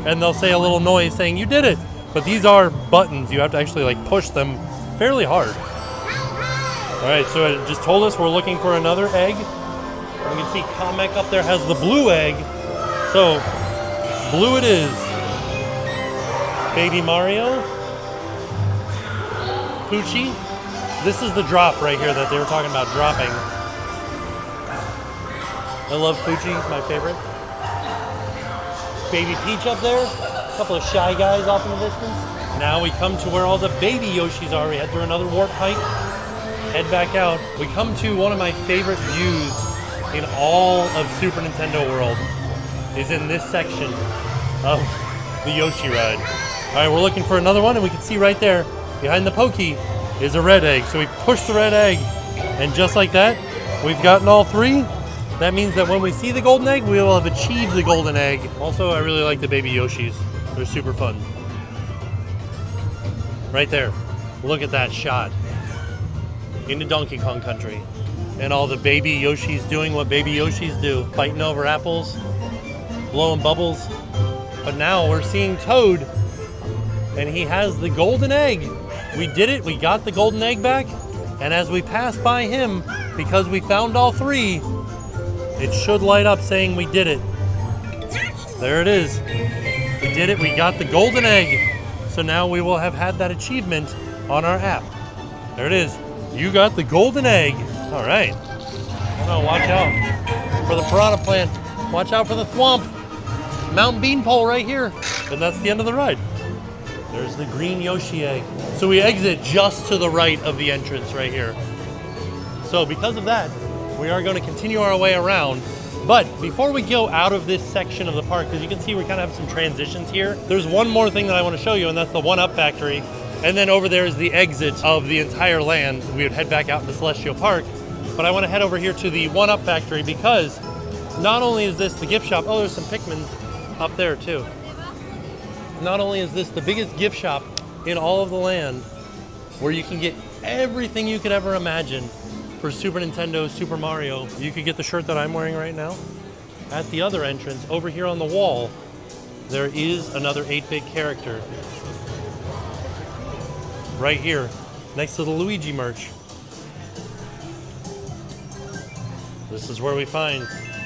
and they'll say a little noise saying you did it. But these are buttons. You have to actually like push them fairly hard. All right, so it just told us we're looking for another egg. You can see Kamek up there has the blue egg. So blue it is. Baby Mario. Poochie. This is the drop right here that they were talking about dropping. I love Poochie, he's my favorite. Baby Peach up there. A couple of shy guys off in the distance. Now we come to where all the baby Yoshis are. We head through another warp pipe. Head back out. We come to one of my favorite views in all of Super Nintendo World. Is in this section of the Yoshi ride. All right, we're looking for another one, and we can see right there behind the pokey is a red egg. So we push the red egg, and just like that, we've gotten all three. That means that when we see the golden egg, we will have achieved the golden egg. Also, I really like the baby Yoshis. They're super fun. Right there. Look at that shot. Into Donkey Kong Country. And all the baby Yoshis doing what baby Yoshis do. Fighting over apples, blowing bubbles. But now we're seeing Toad, and he has the golden egg. We did it, we got the golden egg back, and as we pass by him, because we found all three, it should light up saying we did it. There it is. We did it, we got the golden egg. So now we will have had that achievement on our app. There it is. You got the golden egg. All right. Oh, watch out for the piranha plant. Watch out for the thwomp. Mountain beanpole right here. And that's the end of the ride. There's the green Yoshi egg. So we exit just to the right of the entrance right here. So because of that, we are going to continue our way around. But before we go out of this section of the park, because you can see we kind of have some transitions here, there's one more thing that I want to show you, and that's the 1-Up Factory. And then over there is the exit of the entire land. We would head back out into Celestial Park. But I want to head over here to the 1-Up Factory because not only is this the gift shop, oh, there's some Pikmins up there too. Not only is this the biggest gift shop in all of the land where you can get everything you could ever imagine for Super Nintendo, Super Mario. You could get the shirt that I'm wearing right now. At the other entrance, over here on the wall, there is another 8-bit character. Right here, next to the Luigi merch. This is where we find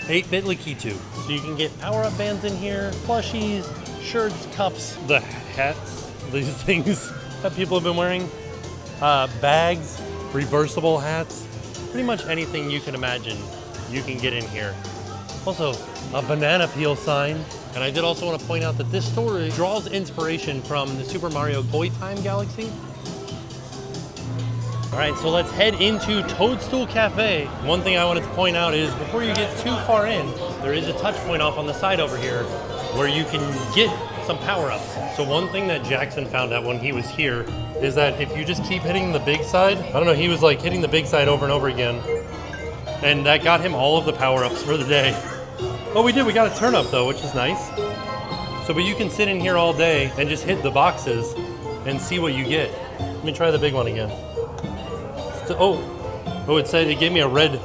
8-bit Lakitu. So you can get power-up bands in here, plushies, shirts, cups, the hats, these things that people have been wearing, bags, reversible hats, pretty much anything you can imagine you can get in here. Also, a banana peel sign. And I did also want to point out that this store draws inspiration from the Super Mario Toy Time Galaxy. All right, so let's head into Toadstool Cafe. One thing I wanted to point out is before you get too far in, there is a touch point off on the side over here where you can get some power-ups. So one thing that Jackson found out when he was here is that if you just keep hitting the big side, I don't know, he was like hitting the big side over and over again. And that got him all of the power-ups for the day. Oh, we did, we got a turn-up though, which is nice. So, but you can sit in here all day and just hit the boxes and see what you get. Let me try the big one again. Oh, it said it gave me a red.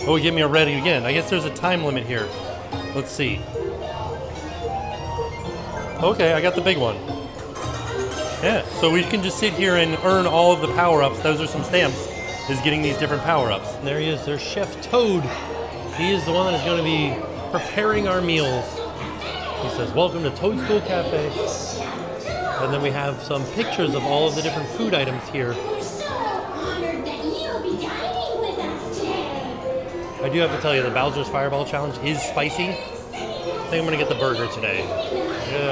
Oh, it gave me a red again. I guess there's a time limit here. Let's see. Okay, I got the big one. Yeah, so we can just sit here and earn all of the power-ups. Those are some stamps, is getting these different power-ups. There he is, there's Chef Toad. He is the one that is going to be preparing our meals. He says, welcome to Toadstool Cafe. And then we have some pictures of all of the different food items here. I do have to tell you, the Bowser's Fireball Challenge is spicy. I think I'm gonna get the burger today.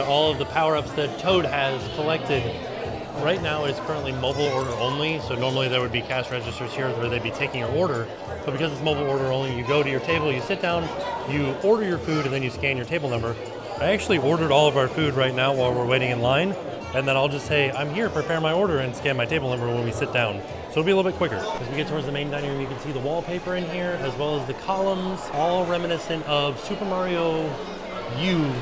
All of the power-ups that Toad has collected. Right now it's currently mobile order only, so normally there would be cash registers here where they'd be taking your order. But because it's mobile order only, you go to your table, you sit down, you order your food, and then you scan your table number. I actually ordered all of our food right now while we're waiting in line, and then I'll just say, I'm here, prepare my order, and scan my table number when we sit down. So it'll be a little bit quicker. As we get towards the main dining room, you can see the wallpaper in here, as well as the columns, all reminiscent of Super Mario U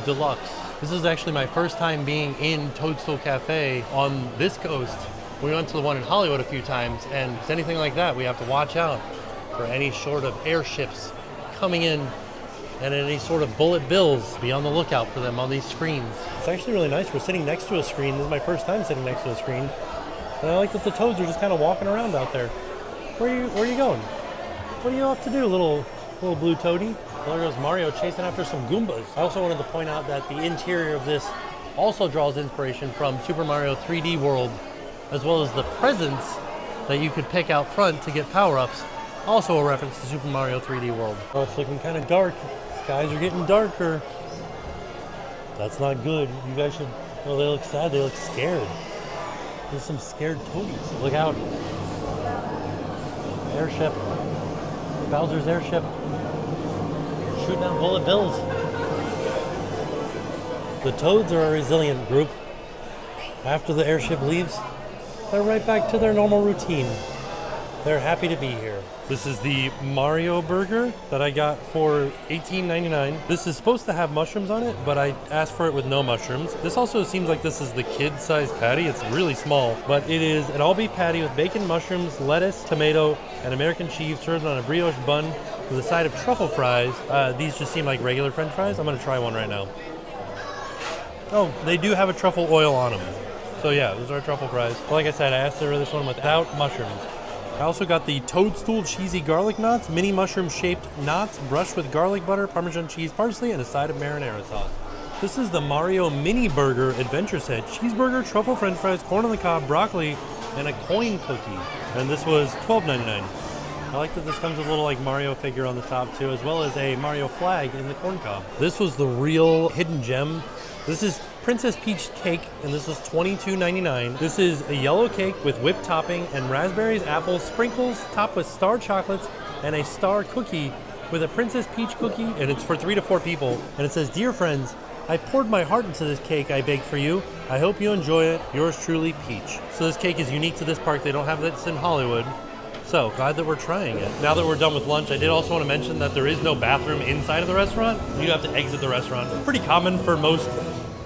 Deluxe. This is actually my first time being in Toadstool Cafe on this coast. We went to the one in Hollywood a few times, and if it's anything like that, we have to watch out for any sort of airships coming in and any sort of bullet bills. Be on the lookout for them on these screens. It's actually really nice. We're sitting next to a screen. This is my first time sitting next to a screen. And I like that the Toads are just kind of walking around out there. Where are you going? What do you have to do, little blue toady? Well, there goes Mario chasing after some Goombas. I also wanted to point out that the interior of this also draws inspiration from Super Mario 3D World, as well as the presents that you could pick out front to get power-ups. Also a reference to Super Mario 3D World. Oh, it's looking kind of dark. Skies are getting darker. That's not good. You guys should, well, they look sad. They look scared. There's some scared toadies. Look out. Airship. Bowser's airship. Shooting out bullet bills. The Toads are a resilient group. After the airship leaves, they're right back to their normal routine. They're happy to be here. This is the Mario burger that I got for $18.99. This is supposed to have mushrooms on it, but I asked for it with no mushrooms. This also seems like this is the kid-sized patty. It's really small, but it is an all-beef patty with bacon, mushrooms, lettuce, tomato, and American cheese served on a brioche bun with a side of truffle fries. These just seem like regular French fries. I'm gonna try one right now. Oh, they do have a truffle oil on them. So yeah, those are truffle fries. But like I said, I asked for this one without mushrooms. I also got the Toadstool Cheesy Garlic Knots, mini mushroom-shaped knots brushed with garlic butter, Parmesan cheese, parsley, and a side of marinara sauce. This is the Mario Mini Burger Adventure Set. Cheeseburger, truffle french fries, corn on the cob, broccoli, and a coin cookie. And this was $12.99. I like that this comes with a little like Mario figure on the top too, as well as a Mario flag in the corn cob. This was the real hidden gem. This is Princess Peach cake, and this was $22.99. This is a yellow cake with whipped topping and raspberries, apples, sprinkles, topped with star chocolates, and a star cookie with a Princess Peach cookie, and it's for 3 to 4 people. And it says, "Dear friends, I poured my heart into this cake I baked for you. I hope you enjoy it. Yours truly, Peach." So this cake is unique to this park. They don't have this in Hollywood. So glad that we're trying it. Now that we're done with lunch, I did also want to mention that there is no bathroom inside of the restaurant. You have to exit the restaurant. It's pretty common for most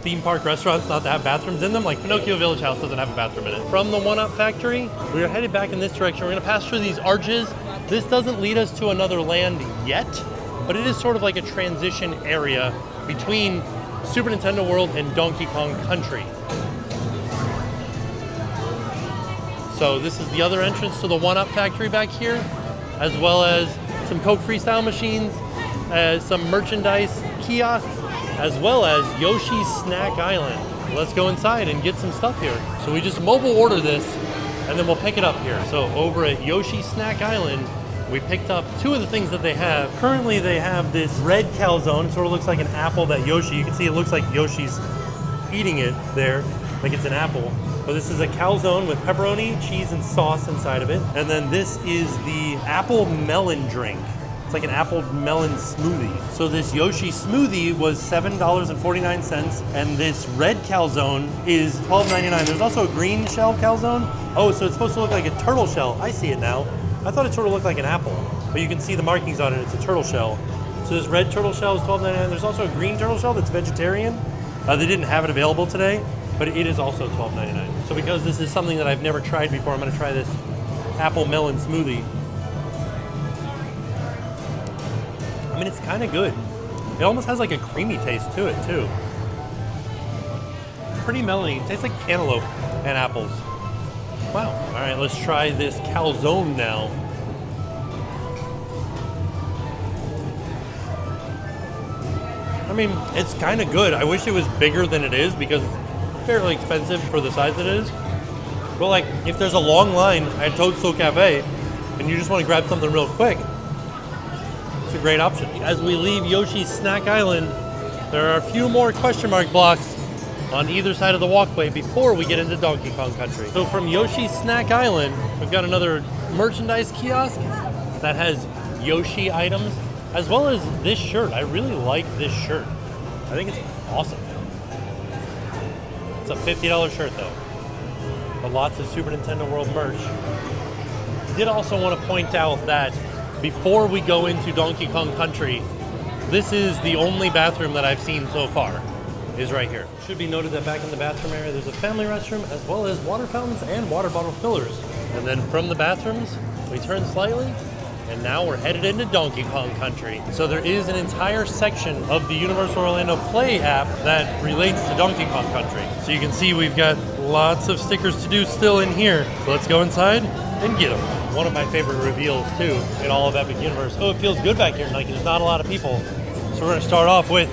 theme park restaurants not to have bathrooms in them. Like Pinocchio Village House doesn't have a bathroom in it. From the One Up Factory, we are headed back in this direction. We're gonna pass through these arches. This doesn't lead us to another land yet, but it is sort of like a transition area between Super Nintendo World and Donkey Kong Country. So this is the other entrance to the One Up Factory back here, as well as some Coke Freestyle machines, some merchandise kiosks, as well as Yoshi's Snack Island. Let's go inside and get some stuff here. So we just mobile order this, and then we'll pick it up here. So over at Yoshi's Snack Island, we picked up 2 of the things that they have. Currently they have this red calzone, sort of looks like an apple that Yoshi, you can see it looks like Yoshi's eating it there, like it's an apple. But this is a calzone with pepperoni, cheese, and sauce inside of it. And then this is the apple melon drink. It's like an apple melon smoothie. So this Yoshi smoothie was $7.49, and this red calzone is $12.99. There's also a green shell calzone. Oh, so it's supposed to look like a turtle shell. I see it now. I thought it sort of looked like an apple, but you can see the markings on it. It's a turtle shell. So this red turtle shell is $12.99. There's also a green turtle shell that's vegetarian. They didn't have it available today, but it is also $12.99. So because this is something that I've never tried before, I'm gonna try this apple melon smoothie. I mean, it's kind of good. It almost has like a creamy taste to it too. Pretty melony. It tastes like cantaloupe and apples. Wow. All right, let's try this calzone now. I mean, it's kind of good. I wish it was bigger than it is because it's fairly expensive for the size it is. But like, if there's a long line at Toadstool Cafe and you just want to grab something real quick, a great option. As we leave Yoshi's Snack Island, there are a few more question mark blocks on either side of the walkway before we get into Donkey Kong Country. So from Yoshi's Snack Island, we've got another merchandise kiosk that has Yoshi items, as well as this shirt. I really like this shirt. I think it's awesome. It's a $50 shirt though. But lots of Super Nintendo World merch. I did also want to point out that before we go into Donkey Kong Country, this is the only bathroom that I've seen so far, is right here. It should be noted that back in the bathroom area, there's a family restroom as well as water fountains and water bottle fillers. And then from the bathrooms, we turn slightly, and now we're headed into Donkey Kong Country. So there is an entire section of the Universal Orlando Play app that relates to Donkey Kong Country. So you can see we've got lots of stickers to do still in here. So let's go inside and get them. One of my favorite reveals too in all of Epic Universe. Oh, it feels good back here, like there's not a lot of people. So we're gonna start off with,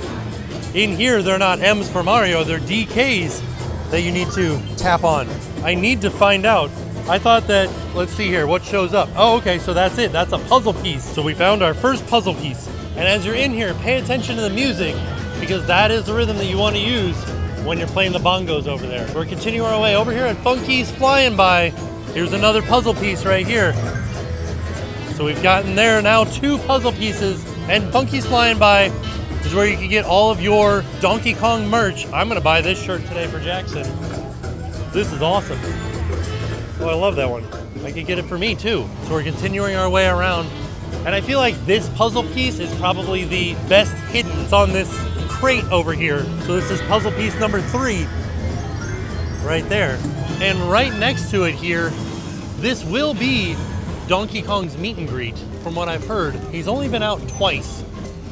in here they're not M's for Mario, they're DKs that you need to tap on. I need to find out. I thought that, let's see here, what shows up? Oh, okay, so that's it, that's a puzzle piece. So we found our first puzzle piece. And as you're in here, pay attention to the music, because that is the rhythm that you want to use when you're playing the bongos over there. We're continuing our way over here at Funky's Flying By. Here's another puzzle piece right here. So we've gotten there now 2 puzzle pieces, and Funky's Flying By is where you can get all of your Donkey Kong merch. I'm gonna buy this shirt today for Jackson. This is awesome. Oh, I love that one. I could get it for me too. So we're continuing our way around, and I feel like this puzzle piece is probably the best hidden. It's on this crate over here. So this is puzzle piece number 3, right there. And right next to it here, this will be Donkey Kong's meet and greet. From what I've heard, he's only been out twice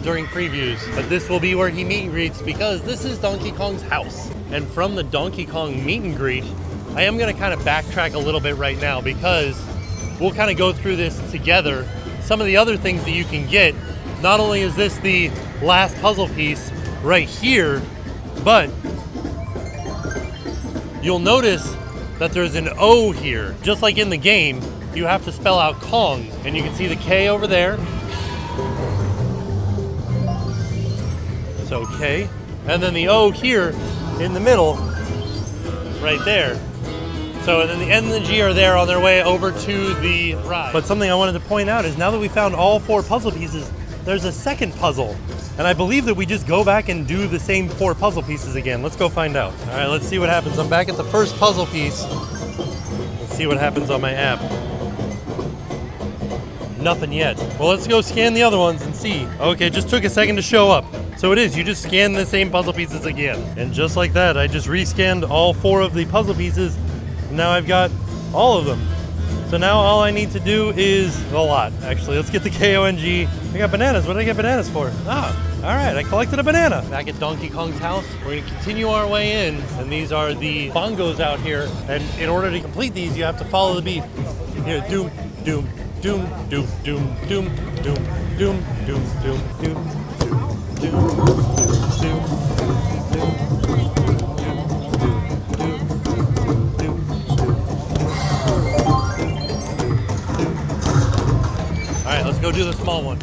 during previews, but this will be where he meet and greets because this is Donkey Kong's house. And from the Donkey Kong meet and greet, I am gonna kind of backtrack a little bit right now because we'll kind of go through this together. Some of the other things that you can get, not only is this the last puzzle piece right here, but you'll notice that there's an O here. Just like in the game, you have to spell out Kong, and you can see the K over there. So K, and then the O here in the middle, right there. So and then the N and the G are there on their way over to the ride. But something I wanted to point out is now that we found all 4 puzzle pieces, there's a second puzzle. And I believe that we just go back and do the same 4 puzzle pieces again. Let's go find out. All right, let's see what happens. I'm back at the first puzzle piece. Let's see what happens on my app. Nothing yet. Well, let's go scan the other ones and see. Okay, it just took a second to show up. So it is, you just scan the same puzzle pieces again. And just like that, I just rescanned all 4 of the puzzle pieces. And now I've got all of them. So now all I need to do is a lot, actually. Let's get the KONG. I got bananas. What did I get bananas for? Ah, all right, I collected a banana. Back at Donkey Kong's house, we're gonna continue our way in, and these are the bongos out here. And in order to complete these, you have to follow the beat. Here, doom, doom, doom, doom, doom, doom, doom, doom, doom, doom, doom, doom, doom, doom. All right, let's go do the small one.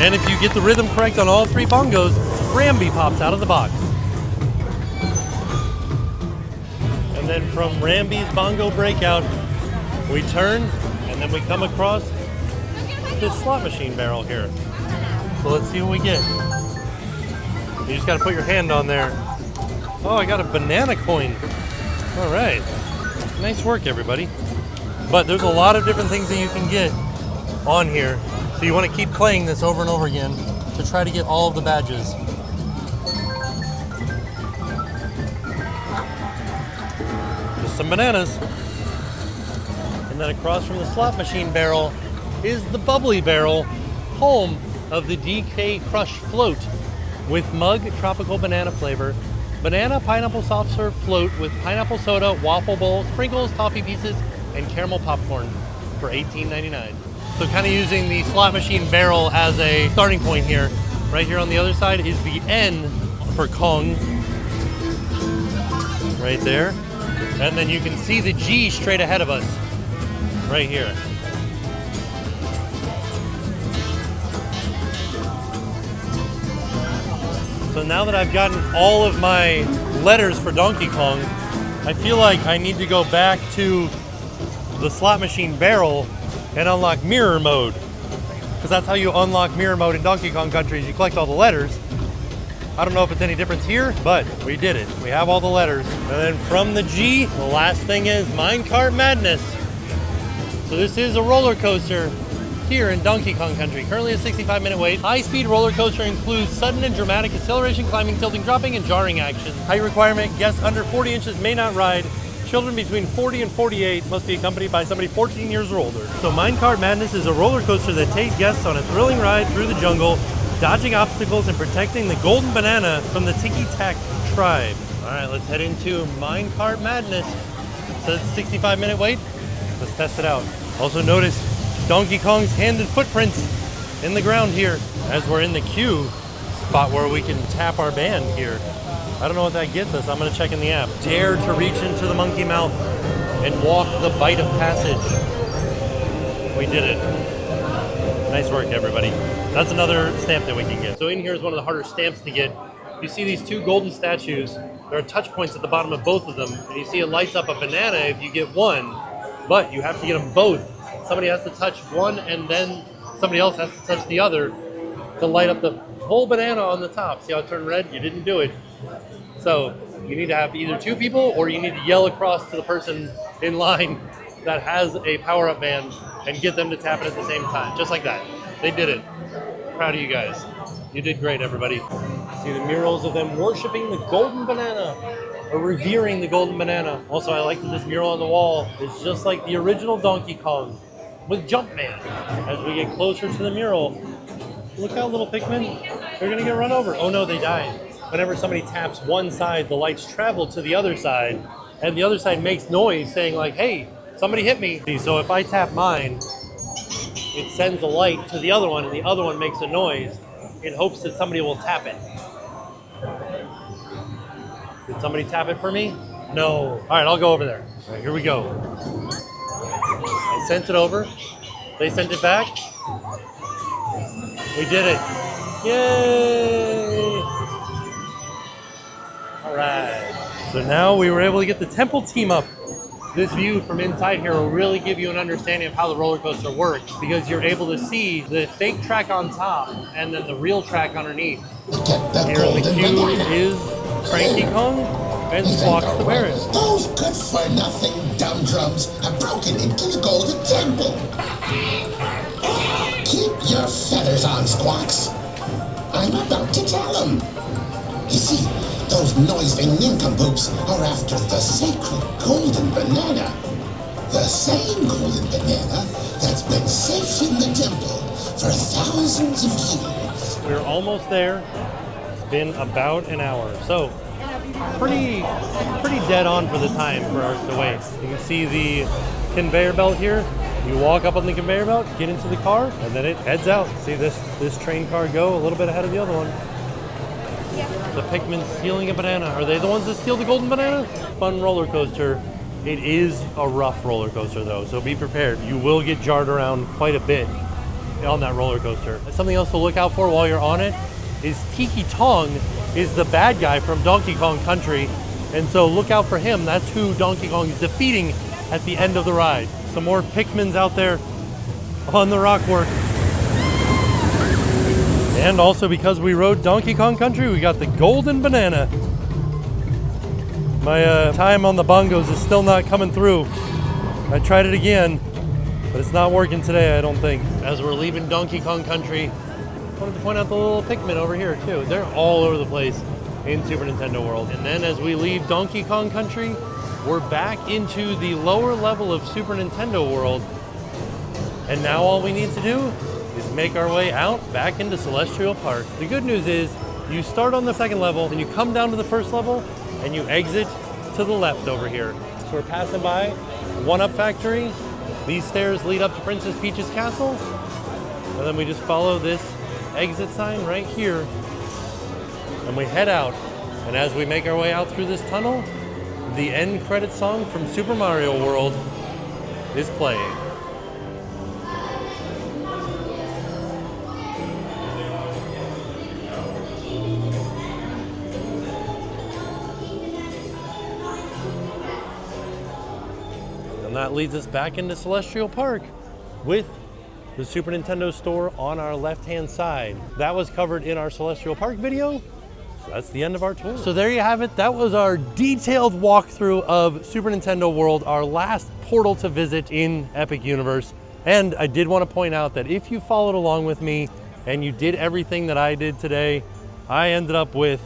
And if you get the rhythm correct on all 3 bongos, Rambi pops out of the box. And then from Rambi's bongo breakout, we turn, and then we come across this slot machine barrel here. So let's see what we get. You just gotta put your hand on there. Oh, I got a banana coin. All right, nice work, everybody. But there's a lot of different things that you can get on here. So you wanna keep playing this over and over again to try to get all of the badges. Just some bananas. And then across from the slot machine barrel is the bubbly barrel, home of the DK Crush float with mug tropical banana flavor, banana pineapple soft serve float with pineapple soda, waffle bowl, sprinkles, toffee pieces, and caramel popcorn for $18.99. So kind of using the slot machine barrel as a starting point here. Right here on the other side is the N for Kong. Right there. And then you can see the G straight ahead of us. Right here. So now that I've gotten all of my letters for Donkey Kong, I feel like I need to go back to the slot machine barrel and unlock mirror mode. Because that's how you unlock mirror mode in Donkey Kong Country, is you collect all the letters. I don't know if it's any difference here, but we did it. We have all the letters. And then from the G, the last thing is Minecart Madness. So this is a roller coaster here in Donkey Kong Country. Currently a 65-minute wait. High-speed roller coaster includes sudden and dramatic acceleration, climbing, tilting, dropping, and jarring action. Height requirement, guests under 40 inches may not ride. Children between 40 and 48 must be accompanied by somebody 14 years or older. So Minecart Madness is a roller coaster that takes guests on a thrilling ride through the jungle, dodging obstacles and protecting the golden banana from the Tiki-Tack tribe. All right, let's head into Minecart Madness. So it's a 65-minute wait. Let's test it out. Also notice Donkey Kong's handed footprints in the ground here as we're in the queue spot where we can tap our band here. I don't know what that gets us. I'm gonna check in the app. Dare to reach into the monkey mouth and walk the bite of passage. We did it. Nice work, everybody. That's another stamp that we can get. So in here is one of the harder stamps to get. You see these two golden statues. There are touch points at the bottom of both of them. And you see it lights up a banana if you get one, but you have to get them both. Somebody has to touch one and then somebody else has to touch the other to light up the whole banana on the top. See how it turned red? You didn't do it. So you need to have either two people or you need to yell across to the person in line that has a power-up band and get them to tap it at the same time. Just like that. They did it. Proud of you guys. You did great, everybody. See the murals of them worshiping the golden banana or revering the golden banana. Also, I like that this mural on the wall is just like the original Donkey Kong with Jumpman. As we get closer to the mural, look how little Pikmin, they're gonna get run over. Oh no, they died. Whenever somebody taps one side, the lights travel to the other side, and the other side makes noise saying like, hey, somebody hit me. So if I tap mine, it sends a light to the other one, and the other one makes a noise in hopes that somebody will tap it. Did somebody tap it for me? No. All right, I'll go over there. All right, here we go. I sent it over. They sent it back. We did it. Yay! All right. So now we were able to get the temple team up. This view from inside here will really give you an understanding of how the roller coaster works, because you're able to see the fake track on top and then the real track underneath. Here in the queue is Cranky Kong and Squawks the Parrot. Those good-for-nothing dumb drums have broken into the Golden Temple. Keep your feathers on, Squawks. I'm about to tell them. You see, those noising nincompoops are after the sacred golden banana. The same golden banana that's been safe in the temple for thousands of years. We're almost there. It's been about an hour. So, pretty dead on for the time for the wait. You can see the conveyor belt here. You walk up on the conveyor belt, get into the car, and then it heads out. See this train car go a little bit ahead of the other one. The Pikmin stealing a banana. Are they the ones that steal the golden banana? Fun roller coaster. It is a rough roller coaster though, so be prepared. You will get jarred around quite a bit on that roller coaster. Something else to look out for while you're on it is Tiki Tong is the bad guy from Donkey Kong Country. And so look out for him. That's who Donkey Kong is defeating at the end of the ride. Some more Pikmins out there on the rockwork. And also because we rode Donkey Kong Country, we got the golden banana. My time on the bongos is still not coming through. I tried it again, but it's not working today, I don't think. As we're leaving Donkey Kong Country, I wanted to point out the little Pikmin over here too. They're all over the place in Super Nintendo World. And then as we leave Donkey Kong Country, we're back into the lower level of Super Nintendo World. And now all we need to do is make our way out back into Celestial Park. The good news is you start on the second level, then you come down to the first level, and you exit to the left over here. So we're passing by One Up Factory, These stairs lead up to Princess Peach's castle, and then we just follow this exit sign right here, and we head out. And as we make our way out through this tunnel, the end credit song from Super Mario World is playing. And that leads us back into Celestial Park with the Super Nintendo store on our left-hand side. That was covered in our Celestial Park video. So that's the end of our tour. So there you have it. That was our detailed walkthrough of Super Nintendo World, our last portal to visit in Epic Universe. And I did want to point out that if you followed along with me and you did everything that I did today, I ended up with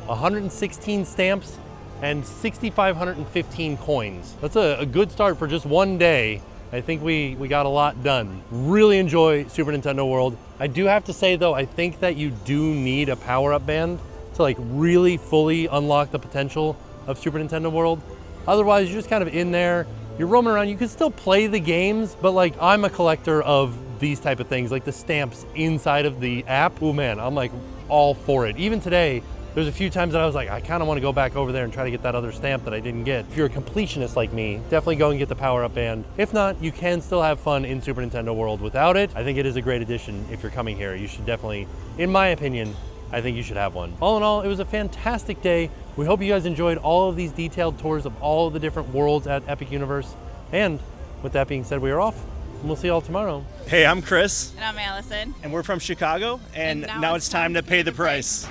116 stamps and 6,515 coins. That's a good start for just one day. I think we got a lot done. Really enjoy Super Nintendo World. I do have to say though, I think that you do need a power-up band to like really fully unlock the potential of Super Nintendo World. Otherwise, you're just kind of in there, you're roaming around. You can still play the games, but like I'm a collector of these type of things, like the stamps inside of the app. Oh man, I'm like all for it. Even today, there's a few times that I was like, I kind of want to go back over there and try to get that other stamp that I didn't get. If you're a completionist like me, definitely go and get the power-up band. If not, you can still have fun in Super Nintendo World without it. I think it is a great addition if you're coming here. You should definitely, in my opinion, I think you should have one. All in all, it was a fantastic day. We hope you guys enjoyed all of these detailed tours of all of the different worlds at Epic Universe. And with that being said, we are off, and we'll see y'all tomorrow. Hey, I'm Chris. And I'm Allison. And we're from Chicago, and now it's time to pay the price.